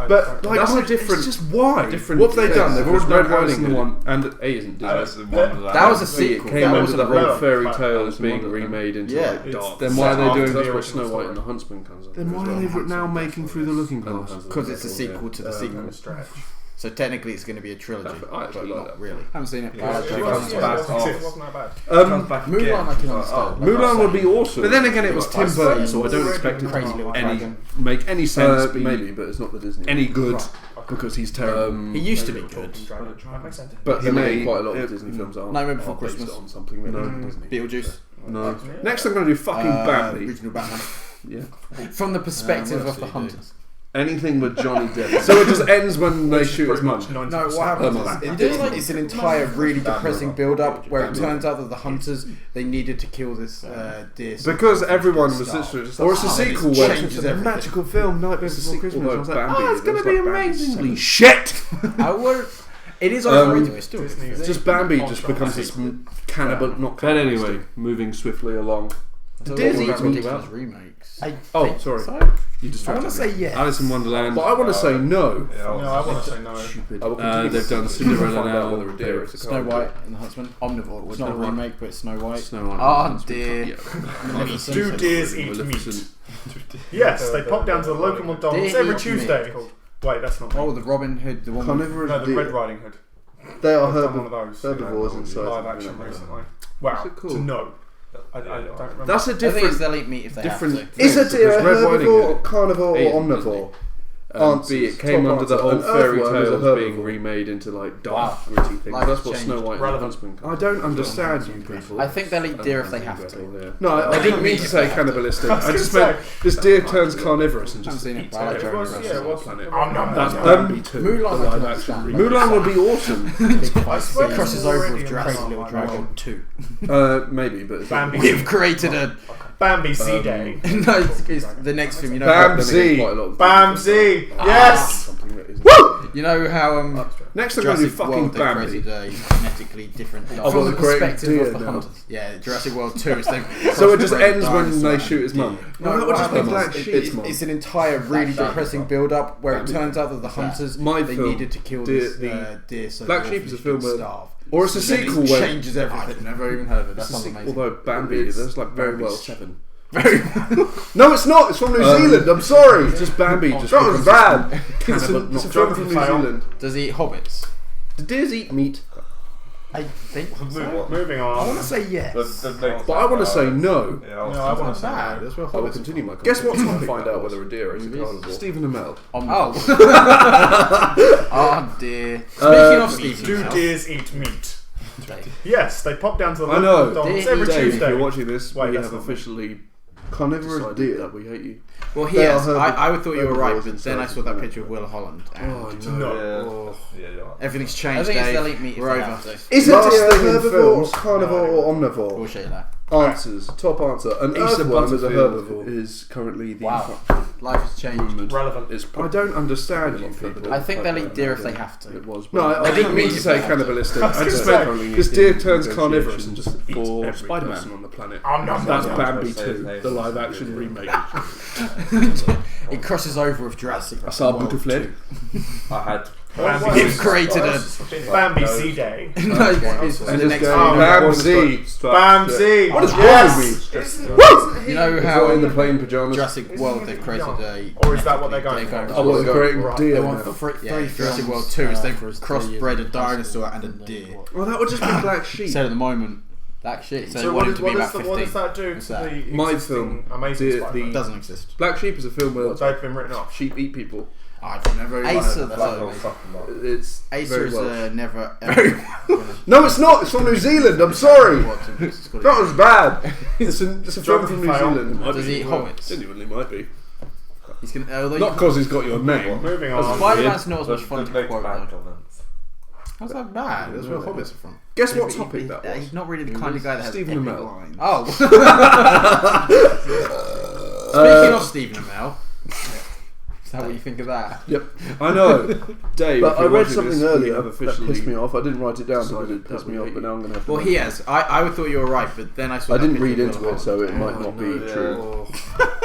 but like, That's a it's different- just why? different What have they case. done? They've Because already Red done Riding Riding Hood Hood. and A isn't Disney. Alice in Wonderland. That was a It sequel. came That under wasn't the a whole real. fairy Alice tales in being Wonderland. remade into Yeah. like dark. Then why are they After doing? the That's where original Snow White story. and the Huntsman comes up. Then why are they now making Through the Looking Glass? Because it's a sequel to the sequel. Stretch. So technically, it's going to be a trilogy. I actually but like not that. really. Haven't seen it. It I like was- Jake it Gyllenhaal. wasn't that bad. Mulan, I can understand. Mulan would be awesome. But then again, it was But Tim I Burton, suppose so I don't already expect it to Crazy Little any Dragon. make any sense. Be maybe, but it's not the Disney. any good because he's terrible. He used to be good. That makes sense. But He he made made quite a lot of it- Disney films aren't. Nightmare Before are based Christmas. on something that isn't Disney. Beetlejuice. No. Next, I'm going to do fucking Bambi. Original Batman. Yeah. From the perspective what of the else do you do? hunters. Anything with Johnny Depp. So it just ends when they shoot his mum. No, what happens is it's an entire really depressing build-up where it turns out that the hunters, they needed to kill this deer. so Because they could everyone was starve. literally just Or it's a And then it sequel where changes it's a everything. magical film, Nightmare Before Christmas. although I was like, Bambi, oh, it's going to there's be like Bambi amazingly 7. shit. I would. It is overrated. It's still Disney is- Just Bambi just becomes this cannibal, not But cannibalistic. anyway, moving swiftly along. So Disney what talking ridiculous about? remakes. Oh, sorry. You I distracted want to me. say yes. Alice in Wonderland. But I want to say no. No, I want to say no. I will continue They've to done find Cinderella out now. whether a deer is a Snow cannibal. White and the Huntsman. Omnivore. It's not a Snow White. remake, but it's Snow White. Snow White. Oh dear. Yeah. Maleficent. Do deers eat meat? Maleficent. Yes, they pop down to the local McDonald's Deer every eat Tuesday. Wait, that's not. Oh, the Robin Hood. The one. with- Carnivorous No, the Red deer. Riding Hood. They are I've done one of those. herbivores inside. Live action recently. Wow, it called? to know. I don't remember. That's a I think it's different. they'll eat meat if they different- have to. Is a Because deer a Red Riding herbivore, Hood carnivore, ate, or doesn't omnivore? Be it came Top under the whole answer. An fairy earthworm is a tales being herbivore. remade into like dark, Wow. gritty things. Life That's has what changed. Snow White and the Relevant. Huntsman I comes. don't understand you people. I think they'll eat deer if they have to. Yeah. No, I didn't didn't mean mean to if say they have to. cannibalistic. I was I just gonna meant this deer turns carnivorous and Haven't just seen it. eats I like everything Jeremy was- else yeah, on it was- the planet. That's Um, Bambi too. Mulan, the I live can action understand. remake. Mulan would be awesome. I swear It crosses there's over already with Jurassic another Little one. Dragon 2. Maybe, but it's Bambi. We've created a. Bambi Sea Day. No, it's the next film. You know. Bamsi. Bamsi. Yes. Something that isn't. You know how Next, I'm going to do Jurassic fucking World they Bambi. created a genetically different well, from the the great perspective deer of the now. hunters. Yeah, Jurassic World 2 is them. So it just crossbred ends when dinosaur they and shoot his deer. mum. No, that would just be happens Black is Sheep. it's an entire really depressing build-up where it turns out that the hunters My they film, needed to kill Deer- this the deer so Black the Sheep is a orphanage film could where- starve. Or it's a Then sequel it where changes everything. I've never even heard of it. That sounds amazing. Although Bambi, It's there's like very well Bambi's 7. Very No, it's not. It's from New Zealand. I'm sorry. Just Bambi. Just That was becomes bad. It's cannibal- a, it's a not film from New fail. Zealand. Does he eat hobbits? Do deers eat meat? I think so. Moving I want on. to say yes. But I want to say no. No, I want to say Bad. no. That's where I will hobbits. continue my. Guess what? Time to find out whether a deer is a carnivore. Stephen Amell. Oh dear. Speaking of Stephen Do Amell, deers eat meat? Yes, they pop down to the I local know. McDonald's Dave, every Dave, if Tuesday. you're watching this, Wait, we that's have not me. officially carnivorous Decided deer. that we hate you. well, he They has. are I thought you were right, herbivores but then I inside. saw that picture of Will Holland. And Oh No. Yeah, you're right. everything's I changed. think it's Dave. they'll eat meat if We're they over. have to. Is a Last deer thing in herbivore, films. carnivore, or omnivore? Bullshit that. Answers. Top answer. An Asa earthworm is a Butterfield herbivore. is currently the Wow. Life has changed. movement. Relevant. Is I don't understand you people. I think they'll eat deer if they have to. It was. No, I didn't mean to say cannibalistic. I just gonna meant this deer turns carnivorous and just eats for every Spider-Man person on the planet. That's nom. Bambi 2, the live action remake. It crosses over with Jurassic. I saw World Butterfly. I had. You've created a. Bambi Sea Day. No, it's And the just next go, film. Bamsi. Bamsi. What is Yes. You know Is how what in the in plain pajamas? Jurassic World they've created a. Or is that what they're going They're for? Oh, well, they're creating Right. deer They now. want three Jurassic films, World 2 is they've for his 3 crossbred a years. dinosaur and a deer. Well, that would just be black sheep. So at the moment, that shit. So, So they what want him does to be about what 15. does that do What's to that? the My existing film, Amazing the- Spider-Man? It doesn't exist. Black sheep is a film where They've been written off. sheep eat people. I've never even Ace heard of of the that. Zone. It's Acer very is Welsh. never ever. No, it's not. It's from New Zealand. I'm sorry. It's got That was bad. It's a film from New Fail. Zealand. Does he eat hobbits? Genuinely might be. He's gonna. Although Not because he's got your name. Moving on. Spider-Man's not as much fun to Big quote bad though. comments. How's that bad? That's where hobbits are from. Guess what But topic that was? He's not really the kind of guy that has Stephen epic Amell. lines. Oh. Speaking of Stephen Amell, Is that what you think of that? Yep, I know, Dave. But if I you're read watching something this, we earlier have that officially pissed me off. I didn't write it down because decided it pissed that me we off, hate but now I'm going to have to. Well, he has. I thought you were right, but then I saw. I that didn't picture read of into Will it, so it might not be Yeah. true.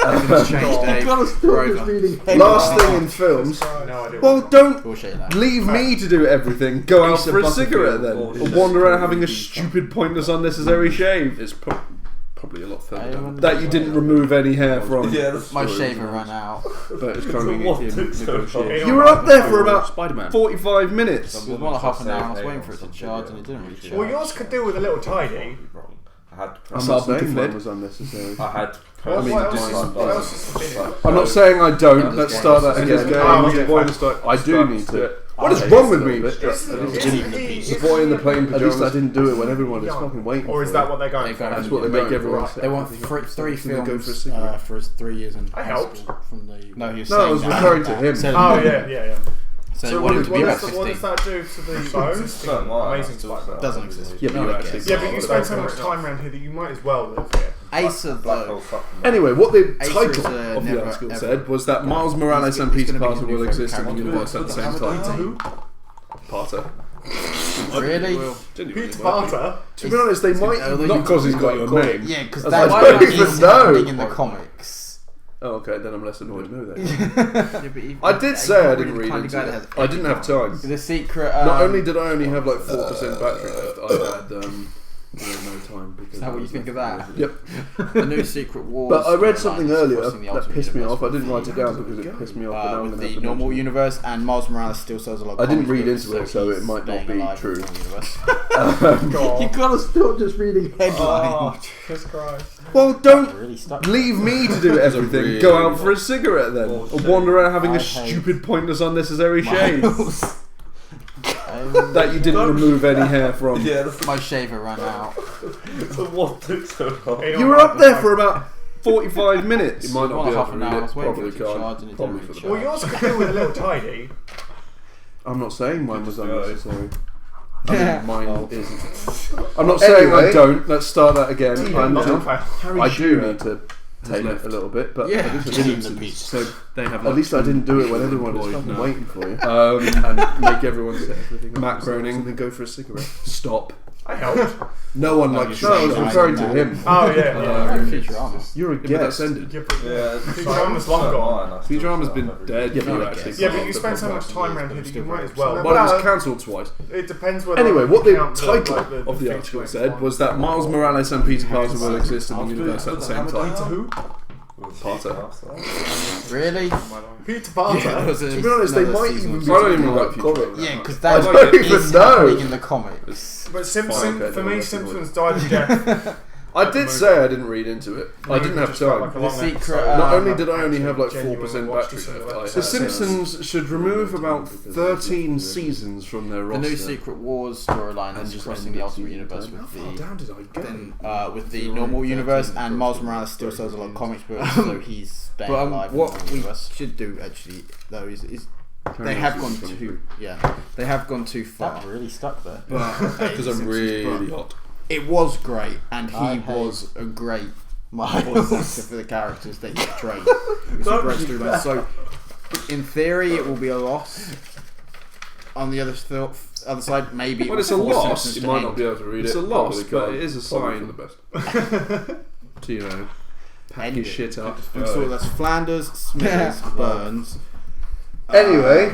Nothing's changed, Dave. We're over. Last thing in films. No idea. Well, don't Bullshit, that. leave me to do everything. Go out Ace of for a Butterfield cigarette then, or or wander around having a stupid, pointless, unnecessary shave. It's probably a lot further down. That you didn't remove any hair from. Yeah, that's My true. shaver ran out. But it's currently what in took so long? negotiation. You were up there for about Spider-Man. 45 minutes. It was more than half an hour. I was waiting for it to charge, and it didn't really charge. Well, yours could do with a little tidy. I had to I'm press. not Something saying mine that. was unnecessary. I had to What, press. what else is in it? I'm not saying I don't. Let's start that In this again. game, Oh, the okay, boy in fine. the sto- I do starts need to- to. What is wrong with me? Is The boy in the plane At least I pajamas. didn't do it when everyone is fucking waiting. Or is for that it. what they're going They for? go- That's what they make everyone say. They want three Can they go for a films cigarette? for his 3 years in I high helped. school from the. No, he was No, I was referring to him. Oh, yeah. So they So wanted him to be about what does 15. that do to the existing No, mine, Amazing I still Spider-Man? Doesn't exist. Yeah, but No, you I actually- guess. Yeah, but you spend so much time around here that you might as well live here. Acer Black hole though. fucking. Anyway, what the Acer title is, of the never, article ever- said was that Miles Morales and He's Peter gonna be Parker his new will exist in the favourite universe at the same time. Parter. Really? Genuinely, Peter well. Parker? To be honest, they might not because he's got your name. Yeah, because I that don't is even know. happening in the comics. Oh, okay, then I'm less annoyed. Know that. Yeah, but he- I did he's say I not didn't really read the kind of into guy that it. has I didn't have time. The secret. Not only did I only have like 4% battery left, I had no time. Because Is that what you think of that? Yep. The new Secret Wars. But I read storyline something is earlier crossing the that Ultimate pissed me Universe off. I with didn't the, write it down because it pissed me off. But now I'm with going the to have to normal mention it. universe, and Miles Morales still sells a lot. Of I didn't comic read books, into it, so it he's might not staying be alive in true. the normal universe. God. gotta stop just reading headlines. Oh, Jesus Christ. Well, don't Really stuck. leave me to do everything. really Go out for a cigarette then, or wander around having I a hate stupid, pointless, unnecessary shave Miles. that you didn't remove any hair from. Yeah, that's My shaver ran out. what took so long. You were up there for about 45 minutes. You might not Well, be able half to an read hour. I it. was waiting Probably for it to charge, and can't. it Probably didn't for the really Well, best. yours could do with a little tidy. I'm not saying mine was Just go. unnecessary. I mean, mine isn't. I'm not saying I Anyway. don't. Let's start that again. I'm Not now. fair. I do need to tame it a little bit, but Yeah. at least I Just didn't- in the piece. So they have. At least I didn't do it when everyone was fucking waiting for you. And make everyone set everything up. Matt Groening, And then go for a cigarette. stop. I helped. No one likes you. No, I was referring to him. Oh, yeah. Futurama. You're a Yeah, but that's guest. ended. Yeah, Futurama's long gone. Futurama's been dead. Yeah, for but actually guess. Yeah, quite but you a spend so bit. much time around here that you might as well. Well, it was cancelled twice. It depends whether. Anyway, or not what you the count title like, of the feature article length said one. was that Miles Morales and Peter Parker will exist in the universe at the same time. who? Potter. Really? Peter Parker. Yeah, To be honest, they might even be. I don't even like comics. Yeah, because that I don't even is know. happening in the comics. But Simpson, Okay, for no, me, that's Simpsons died a death. I did say I didn't read into it. I didn't have Just felt time. like a The long secret, episode. Not uh, only did I only have like Genuinely 4% watched battery a single left, episode. The Simpsons should remove about 13 seasons from their The roster. new Secret Wars storyline is just crossing end the it Ultimate season Universe time. with How far the down did I go? with the normal universe, and Miles Morales still sells a lot of comics books, so he's staying But, alive in what the normal we universe. Should do actually though is they have gone too they have gone too far. That really stuck there. Because I'm really hot. It was great, and he I hate was a great voice actor for the characters that he portrayed. It was a great storyline. So, in theory, it will be a loss. On the other side, maybe. Well, it it's a will force loss. Simpsons You to might end. not be able to read It's it. a loss, Probably but can't. it is a Probably sign. for the best. To, you know, pack End your it. shit up. So that's Flanders, Smithers, Burns. Anyway,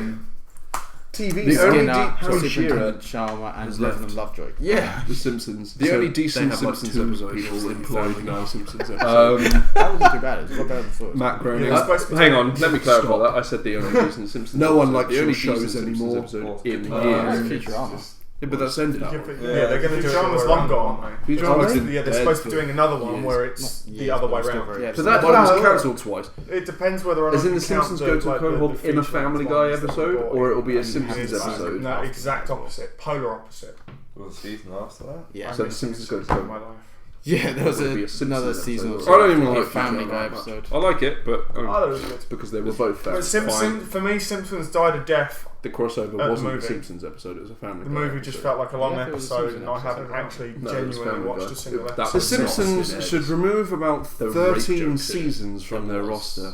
TV. The only Skinner, Harry Shearer. Superintendent Sharma, and Reverend Lovejoy. Yeah. The Simpsons. The So only they decent have, like, Simpsons two episode people is the employed Family now. Guy Simpsons episode. That wasn't too bad. It was a lot better than thought. Matt Groening. Yeah, it's supposed to be hang on, taken- let me clarify that. I said the only decent Simpsons. No one episode. likes the only your shows decent anymore. Simpsons episode in That's years. Futurama. Yeah, but that's ended. Yeah, they're going to do Futurama's long gone. Futurama's been Yeah, they're dead supposed to be for doing another one years. where it's Not the years, other but way still round. very- But that one was cancelled twice. It depends whether or not As in you the count Simpsons go to like, Co-op the in a feature Family length Guy ones that episode, were or it'll be a and Simpsons it's episode. No, exact opposite, polar opposite. Was the season after that? Yeah. So the Simpsons go to in my Co-op. life. Yeah, there was It'll be a Simpsons another episode. season. I don't even like Family Futurama Guy that much. episode. I like it, but I thought it was good. because they were both But fine. for me, Simpsons died a death. The crossover the wasn't a movie. Simpsons episode; it was a Family The Guy movie just episode. felt like a long Yeah, I thought it was a episode, Simpsons and I haven't episode. actually No, it was genuinely Family watched Guy. a single The That episode. was not Simpsons Ed. should remove about The rape 13 joke seasons from their roster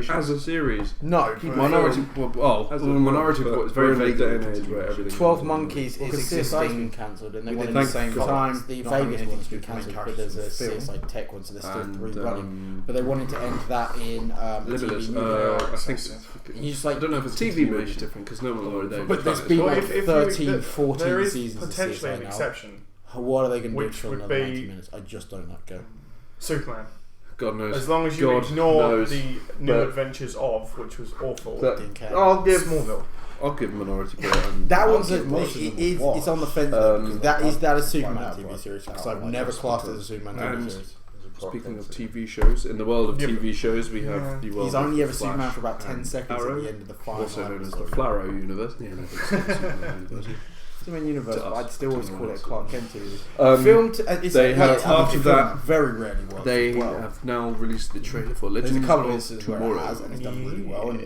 animation. as a series. No, Minority. Minority Report is very vague day and age where everything. 12 Monkeys Well, is 'cause CSI's existing. been cancelled, and they Within wanted the the same same time, the not having Vegas anything one's to do been with the main cancelled, but characters there's a of the film. CSI Tech one, so they're still And, running. But they wanted to end that in Limitless. TV movie. I think. You just like I don't know if it's TV movie different because no one's already. But there's been Well, like if 13, 14 there is seasons of potentially CSI an now. exception. What are they going to do Which for would another be- 90 minutes? I just don't know. Go. Superman. God knows. As long as you God ignore knows. the New But- Adventures of, which was awful. That- Didn't care. I'll give. Smallville. I'll give Minority Report. And That I'll one's give most of them a watch. it's on the fence because that is a Superman Find out, TV right? series because Oh, I've I never just classed it because- as a Superman And- TV series. Speaking of TV shows, in the world of Yeah, TV shows, we have yeah. the world He's of only ever Flash Superman for about 10 and seconds Arrow, at the end of the final also known as the episode. Flarrow universe. Yeah, no, it's Superman universe. Superman universe, To but us, I'd still always to call it a us. Clark Kent series. Um, It's they have- it's after film that, very rarely works. They well. have now released the trailer for There's Legends a couple of of instances where Tomorrow. it has and it's done really well, and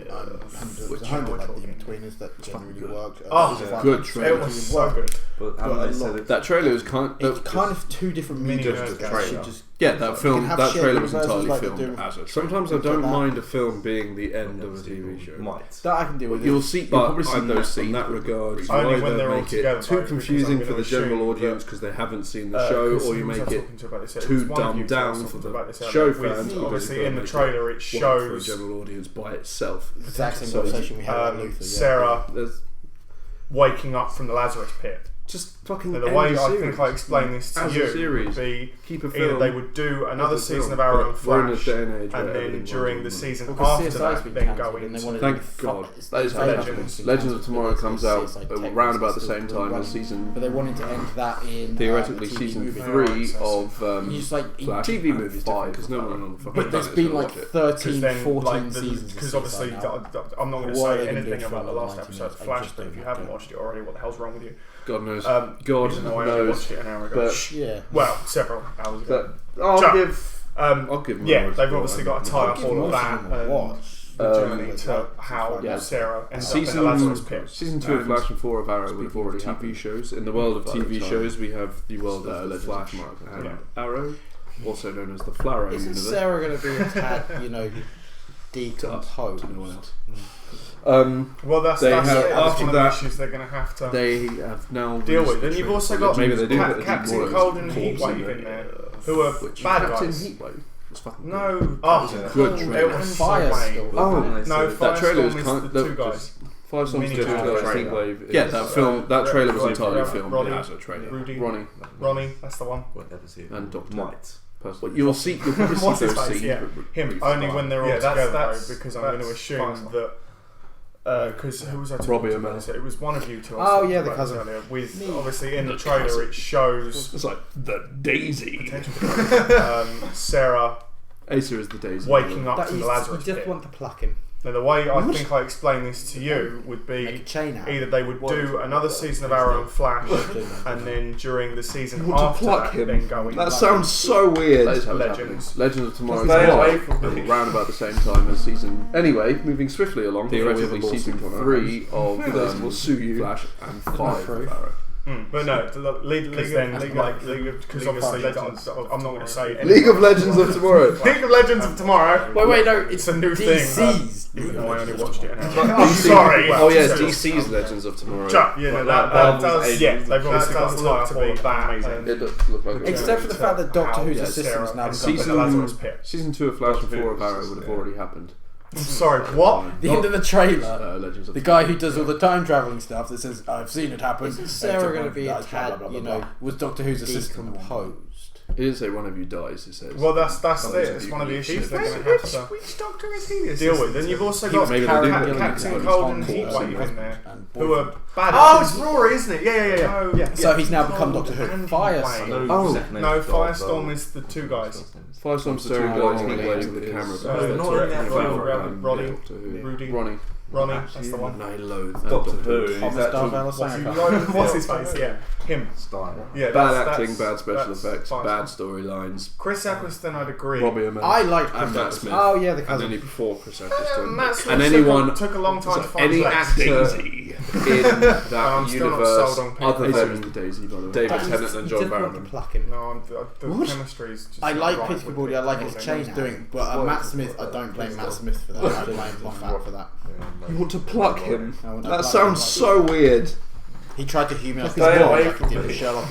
Which- 100 like the in-betweeners that generally good. work. Oh, There's a good fight- trailer. It was so good. But But a they said lot. it, That trailer is kind. It's kind of two different Mini mediums. versions. that Trailer. should just Yeah, that you film. can have That shared trailer was universes entirely like they filmed do as a. with Sometimes I things like don't that. mind a film being the end of a TV show. might. that I can deal with. You'll see, you'll But probably see on those that- in that regard. You Only when either they're all make together, it though, too because confusing I'm for gonna the general assume audience that- because they haven't seen the show, or you make it too dumbed down for the show fans. because Obviously, you've in the got to trailer, it make it work for a shows general audience by itself. exact same So, conversation we had with Luther. Sarah There's waking up from the Lazarus pit. just fucking. Now, the end way the I series. think I explain this to As a you series. would be Keep a either film. they would do another as a season film. of Arrow and But we're in a Flash, day and age where and then everything during the runs on season Because after CSI's that, been then cancelled go and they into wanted Thank to God. fuck- That is CSI very Legends. happy. Legends of Tomorrow comes out CSI around about the still same time running. as season. But they wanted to end that in Theoretically, a TV season movie. 3 of You just like Flash. TV movies because no one on the fucking But there's planet's been gonna like watch it. 13, 14 because seasons. because of obviously CSI now. I'm not going to Why are say they gonna do anything it for about the another last 90 episode of minutes? I Flash, just but if don't you get haven't it. watched it already, what the hell's wrong with you? God knows. God even though I only knows. watched it an hour ago. But Yeah. Well, several hours ago. but I'll Chuck. give. I'll give them yeah, a they've watch. obviously got to tie I'll up give all of most that of them a and watch. the journey to how yeah. Sarah ends up in the Season Lazarus pit. 2 of And Flash and 4 of Arrow would have speaking of already TV happened. Shows in the world of by the TV time shows, we have the world of Legends of Flash Tomorrow. and Yeah. Arrow, also known as the Flarrow Isn't universe. Sarah going to be a tad, decomposed? To no one else. Well, that's They that's have- it. That's after one of that, the issues they're going to have to They have now deal released with. the And you've trailer also for got Legends. Maybe they do Cap- put Captain more Cold and Corpse Heatwave in there, who are Which bad Captain guys. Heatwave was fucking No, good. oh, good it trailer. was Firestorm. Oh, no, that trailer was Firestorm is kind the of two guys. Firestorm's Mini two trailer. guys. Heatwave. Yeah, that film. That trailer was entirely filmed as a trailer. Rudy. Ronnie That's the one. Won't ever see it. and Doctor. Might. Personally, you'll probably see What's his those face? scenes. Yeah, him. Only when they're all together, though, because I'm going to assume that. Because who was I talking Robbie to Amell. about this? It was one of you two. I was Oh, talking yeah, the about cousin. this earlier, with Me. obviously in the trailer it shows It's like the Daisy. Sarah Asa is the Daisy. waking up That from is, the Lazarus you just pit. want to pluck him. Now, the way I think I explain this to you would Make a be chain out. either they would do another season of Arrow and Flash, and then during the season after pluck that, him. then go into That sounds so weird. That is how it's Legends. happening. Legends of Tomorrow Stay is away from me. around about the same time as season. Anyway, moving swiftly along. Theoretically, Before we have a season lawsuit on our 3 of hands. will sue you. Flash and 5 of Arrow. But no, because obviously I'm not going to say anything. League of Legends of Tomorrow. League of Legends of Tomorrow. Wait, no, It's a new thing. DC's. Even though I only watched it an hour. DC Sorry. Oh yeah, Well, DC's Legends of Tomorrow. Chuck, yeah, no, that Marvel's does. Agents Yeah, of they've obviously got does to look look to to be be that. It does look like it. Except for the fact that Doctor Who's How assistants now Sarah become ends up in the Lazarus Season, pit. season 2 of Flash and 4 of Arrow would have already happened. Sorry, what? the end of the trailer. Legends of The guy who does all the time traveling stuff that says, "I've seen it happen." Isn't Sarah going to be a tad, was Doctor Who's assistant? decomposed? It didn't say one of you dies, it says. Well, that's Some it. of It's you one of the can issues use they're it. going to have to Which Doctor is he? deal with. Then you've also got Maybe they do Captain it. Cold and Corpse Heatwave in there, and who are bad. Oh, it's Rory, isn't it? Yeah. No, So he's now become Doctor Who. and Firestorm. Heatwave. Oh, No, Firestorm is the two guys. Firestorm The staring two down guys the related with the is- camera. So because not they're in that talking Ronnie, about Ronnie, Doctor Who. Rudy, Ronnie. that's the one. And I loathe Doctor Doctor Who. Who. Is Thomas that Darvell or something. What's his face? Yeah, him. style? Yeah, Bad that's- acting, bad that's- special that's effects, Firestorm. bad storylines. Chris Eccleston, I'd agree. Robbie Amell. I like and Chris Matt Evans. Smith. Oh yeah, the And cousin. only before Chris Eccleston. Matt Smith And anyone, took a long time to find any his legs. actor in that I'm still not universe sold on Pink other Daisy. than the Daisy, by the way. David Tennant and John Barrowman. Plucking. No, the What? chemistry is just I like not right Peter with Capaldi. I like his what chain they're doing, but Matt Smith. I don't blame Matt Smith for that. I blame Moffat for that. You want to pluck him? I want to That pluck sounds him. so weird. He tried to humour us. Stay away like he from did with me. Sherlock.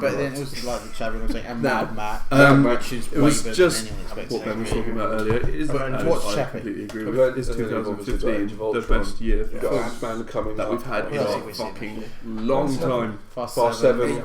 But then it was like the Chabby was saying, and Mad Max, which is it way was better just than anyone what Ben was expected. talking about earlier. It is, and what's I Chappie? completely agree with Avengers that. Is and then 2015 Age of the Ultron. best year for Got films Ant-Man coming that up. we've had in What else a have we seen fucking this long time. Fast Fast 7. 7.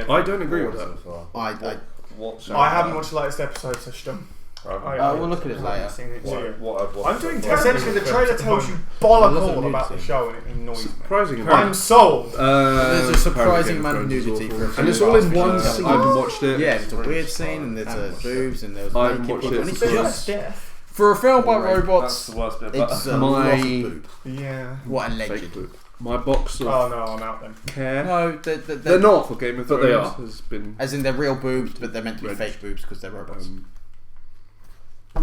idea. I don't agree with that. I What I haven't watched the latest episode, so We'll look at it later. I'm doing essentially the trailer tells you bollock all about the show and it annoys me. Surprising. I'm sold. There's a surprising amount of nudity for a and film it's all in about one the scene. show. I haven't watched it. Yeah, it's a weird scene, and there's boobs, and there's I haven't naked watched people, it. and it's It's just for a film by robots. That's the worst bit. It's a My- lot of boob. Yeah. What a Fake legend! boob. My box of Oh no, I'm out then. care. No, They're not for Game of Thrones. but they are. Has been As in, they're real boobs, but they're meant to be Red. fake boobs because they're robots.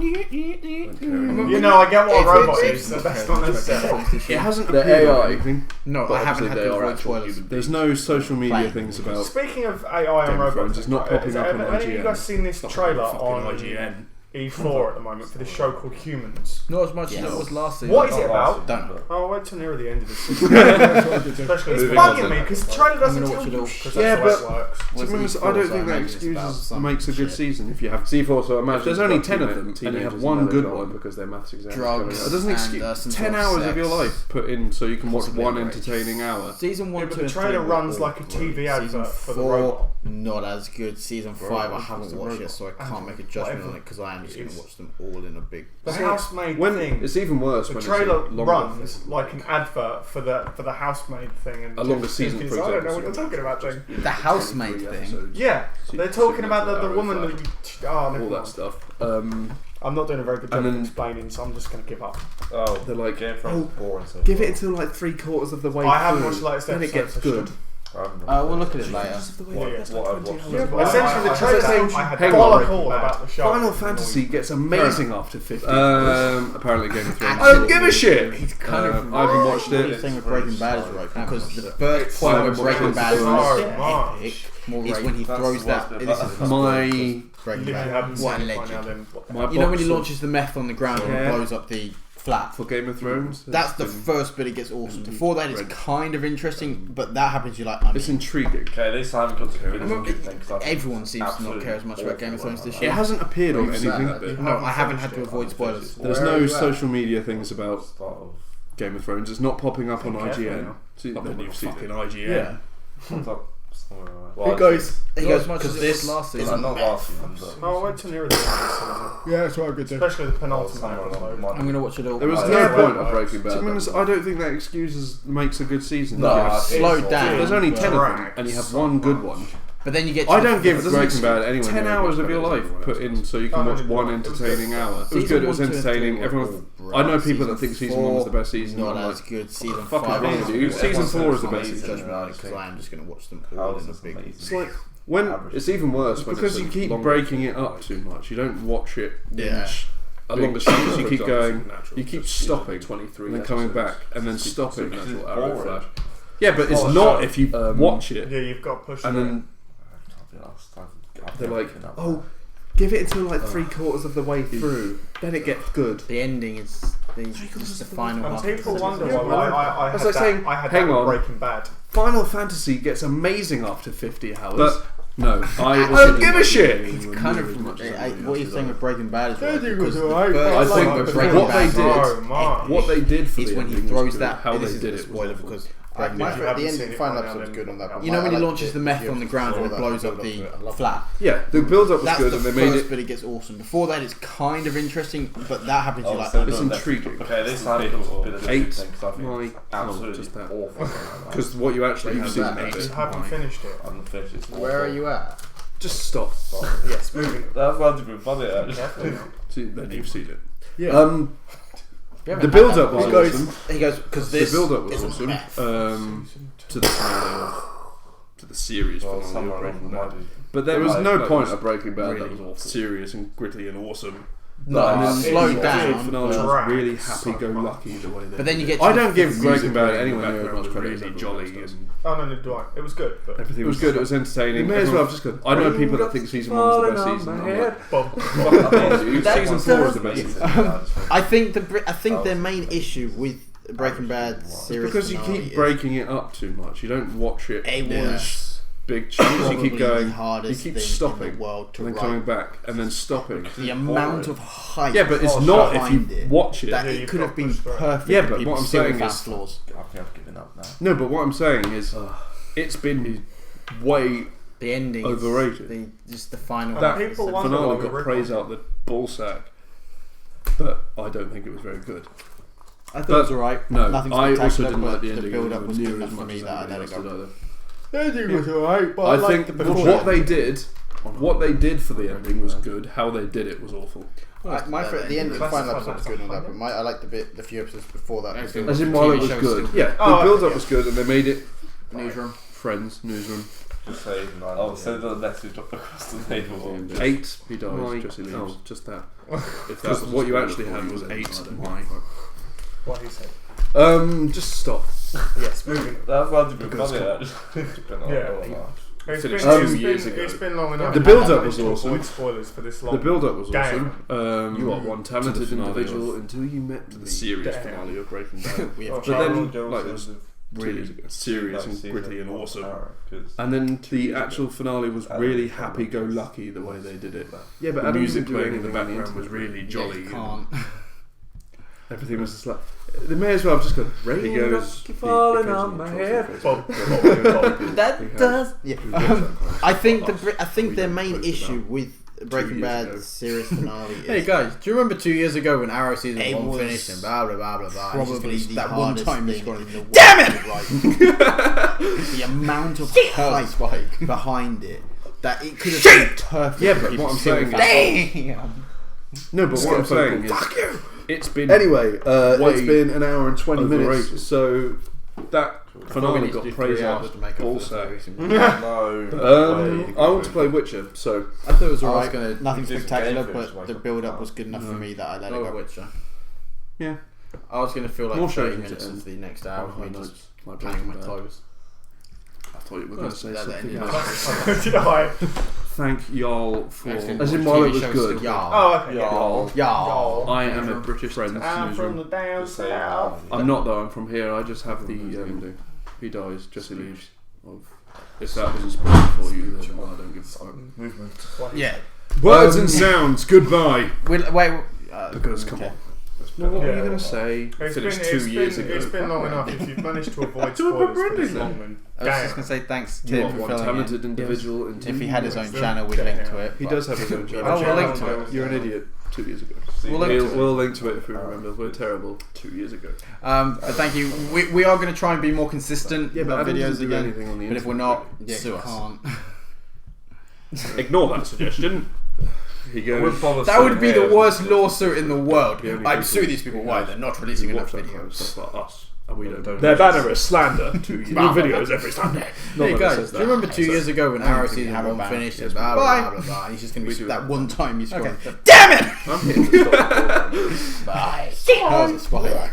You know, I get what robot is. That's not necessary. It hasn't The appeared on AI. anything. No, But I haven't obviously had they to are avoid actual spoilers. human. There's no social media Playing. things about. Speaking of AI Game and of robots, Thrones, it's not right, popping up on have any of you IGN. guys seen this trailer on IGN. E4 at the moment for this show called Humans? Not as much Yes. as it was last season. What is it about? Don't know. Oh, wait till near the end of the season. Especially it's Moving on bugging then. me because the trailer doesn't I'm tell gonna you. watch it all. 'Cause Yeah, that's the but- way it works. To be honest, I E4, don't so think that imagine it's about excuses some makes a good shit. season if you have. C4, so imagine If there's only 10 of them and you have one good one because their maths exams Drugs. coming It up. doesn't And, excuse some 10 sort of hours of sex. your life put in so you can watch Possibly one great. entertaining hour. Season 1, Yeah, 2, but the and trailer 3 runs were like a all TV great. advert Season for the 4, robot. not as good. Season 5, I haven't watched yet, so I can't make a judgment Whatever on it because I am just going to it is. watch them all in a big. The housemaid When thing. it's even worse The when trailer it's a longer runs like an advert for the housemaid thing. And A longer season, for I don't know example. what you're talking about, Jane. The housemaid thing. Yeah, they're talking about the woman that. Oh, never all that mind. stuff. I'm not doing a very good job And of then- explaining, so I'm just going to give up. Oh, They're like, Game of Thrones is boring. So give it until like 3/4 of the way I haven't through, watched the latest then it episode, gets so good. should. We'll look at it later. Essentially, the trailer tells you Hang bollock on. all about the show. Final Fantasy gets amazing after 50. Apparently Game of Thrones. Actually, I don't give a shit. It's kind of I haven't watched What you're it. saying with Breaking Bad is right because the first I point haven't of Breaking watched Bad it is so much. epic. Is when he That's throws the worst that. bit This about is it. My Breaking If you Bad. haven't What a seen it by now, legend! then what the my hell? You know when he box of- launches the meth on the ground and Yeah. blows up the flat. for Game of Thrones. That's the first bit. It gets awesome. Before that, it's kind of interesting, but that happens. You're like, I It's mean, intriguing. Okay, at least I haven't got to finish anything. 'Cause I everyone seems to not absolutely care as much about Game of Thrones this It year. hasn't appeared on Who's anything. that? But No, I haven't had to avoid spoilers. there's Where are no you at? social media things about start of. Game of Thrones. It's not popping up on careful IGN. now. See, Not then on you've seen fucking it. IGN. Yeah. What's up? Somewhere around. He Well, goes Because because this this last Like, season. not last season, but Oh, wait till near the end of the season. Yeah, it's all good. Especially the penultimate somewhere along the episode. line. I'm gonna watch it all. There was Oh, no yeah. point of Breaking Bad. To To be honest, I don't think that excuses makes a good season. No, Yeah. I think Slow so. down. There's only 10 of them, Drags and you have so one good much. one. But then you get. I don't give It doesn't Breaking Bad anywhere 10 near hours as of your much life better than put anyone in so you can Oh, watch no, one it was entertaining good. hour. It was Season good, it was 1, 2, and 3 entertaining. were Everyone, all I know great. people that think season 1 was the best season. Not I'm as like, good. Season fucking 5 hell, is dude. good. Season 4 is the Make best a season. judgment on it because I am just going to watch them all House in a is big. amazing. it's like when it's even worse when because it's uh, you keep breaking it up too much. You don't watch it Yeah. a longer chunks. You keep going, you keep Just stopping, 23 and then coming episodes. back, and then stopping. Because it's Arrow boring. Flash. Yeah, but it's Oh, not sure. if you watch it Yeah, you've got to push and it. then I've they're never like, been up oh, give it until like 3/4 of the way through, then it gets good. The ending is just the final And half. people wonder Yeah, why I That's had like that. saying, I had hang that with on. Breaking Bad. Final Fantasy gets amazing after 50 hours. But no, I don't give a shit. It's kind of what you're saying with Breaking Bad is right, because the alright, first I think point of what Breaking they Bad did- So much. What they did for is the when he ending was throws good. that. How This they is did a it spoiler was because My Breaking Bad. favorite- The seen end, it final by now, episode's then good on that one. You know when he I like launches the meth on the ground and it blows up the flat. Yeah, the build up was That's good the and they made first it. bit. It gets awesome. Before that, it's kind of interesting, but that happens. Oh, You're like, so It's no, intriguing. Okay, this time it's a bit of a 8, thing because I think my- it's oh, absolutely just that. awful. Because what you actually You've have seen is that, You it. haven't finished it. I haven't finished it. Where are you at? Just stop. Yes, moving. That's not even funny. Actually. See, then you've seen it. Yeah. The build up was awesome. He goes because The this build up was is a awesome. meth. To the finale of to the series Well, finale of somewhere Breaking along the Bad. line. But there was Like- no like point was of Breaking Bad really that was awful. serious and gritty and awesome. No, and then slow the down. finale was Drags really so happy-go-lucky the way they. But then you get. To I the don't give music Breaking Bad playing in the anywhere near as background. much credit as really everyone jolly else does. and Oh no, no, do I? It was good, but Everything was good. It was entertaining. You may as well have just gone. I know people that think season 1 was the best season. I'm like, fuck you. Season 4 is the best season. I think their main issue with Breaking Bad series Because you finale keep is breaking it up too much. You don't watch it It in was big chunks. You probably keep going. the hardest You keep thing stopping. in the world to And then write. coming back. And then stopping. The amount of hype. Yeah, but it's behind not if you it, watch it. that Yeah, it you've could got have been pushed through it. perfect. Yeah, and but people what I'm still saying found is- flaws. I think I've given up now. No, but what I'm saying is, it's been way The ending. Overrated. Just the final. That people wonder why finale we got rip praise on out the ballsack, but I don't think it was very good. I thought it was alright. No, Nothing I also spectacular, didn't but like the ending. The build up was near good as enough for much me as that I let anybody it else go. did either. The ending was alright, but I think what they did, what they did for the ending was good. How they did it was awful. The end of the final episode was good on that, but I liked the few episodes before that. As in, while it was good, yeah, the build-up was good, and they made it. Newsroom. Friends, newsroom. Just say so the message across the table. 8. He dies. Jesse leaves. Oh, just that. If that's what you actually had was 8. Why? What he said. Just stop. Yes, moving. That's not to be funny. Actually. Yeah. It's Finished been, 2 years ago. It's been long enough. The build-up Managed was to awesome. avoid spoilers for this long. The build-up was game. awesome. You are one talented finale individual of until you met the serious Damn. finale of Breaking Bad. We have But then, Jones like, it was is really serious and season gritty and of awesome. Power, 'cause And then the actual finale was Adam really Cameron happy-go-lucky the way they did it. Yeah, but The the music music playing in the playing background was really jolly. You can't. Everything was just like they may as well have just gone. He goes falling on my head. That does. Yeah. I think I think We their don't main post issue about with Breaking years ago. Bad's series finale is. Hey guys, do you remember 2 years ago when Arrow season It 1 was finished and blah blah blah blah blah? Probably It's just that that one one time time you you scored scored in the world. Damn Right. The amount of hype Spike. behind it that it could have been perfect. Yeah, for but people what I'm to see saying with is- that. No, but what I'm saying is, it's been Anyway, it's way been an hour and 20 minutes. overrated. So that finale need to got do praised 3 out hours the to make up for the ballsack. series. No. I want to play Witcher, so I thought it was Alright, always going to nothing do some spectacular, game footage, but like the a- build up was good enough for me that I let it Oh, go. Witcher. yeah. I was going to feel like More 30 shows minutes to of the next hour of me Highlights, just like playing on my Breaking Bad. toes. I thought you were going to say That something ended else. Did I? Thank y'all for. Excellent. As in, while it was TV shows good, still- Y'all. Oh, okay. Y'all. Y'all. I am a British friend. I'm from the down Just say, south. I'm not though. I'm from here. I just have the. He dies. Jesse leaves. If that was a spoiler for you, then I don't give a fuck. Movement. Yeah. Words and sounds. Goodbye. Wait. Because come okay. on. Well, what were you Yeah. going to say? Finished 2 years ago. It's been long enough. If you've managed to avoid spoilers for this long, then I was just damn. going to say thanks to You him are for one filling talented in. individual. Until If he you had his know own it. channel, we'd link to it. He but- does have his own channel. Oh, we'll link to it. You're an idiot. 2 years ago. We'll link to it. We'll link to it if we remember. We're terrible. 2 years ago. But thank you. We are going to try and be more consistent Yeah, with but our Adam videos doesn't do again. anything on the But if we're internet. not, sue us. Ignore that suggestion. He goes. That would be the worst lawsuit in the world. The only I'd people sue these people. Why? They're not releasing enough watch that kind of videos. stuff like us, and we don't. Don't Their do banner is slander. 2 years. New videos every Sunday. Hey Not that it guys, says do you that. remember 2 years ago when Arrow think we season have a 1 ban. finished Yes, and blah Blah, blah blah, blah blah, blah. And he's just going We to do be that have one time you scored. Okay. Damn it! I'm here to stop the program. Bye. That was a spike.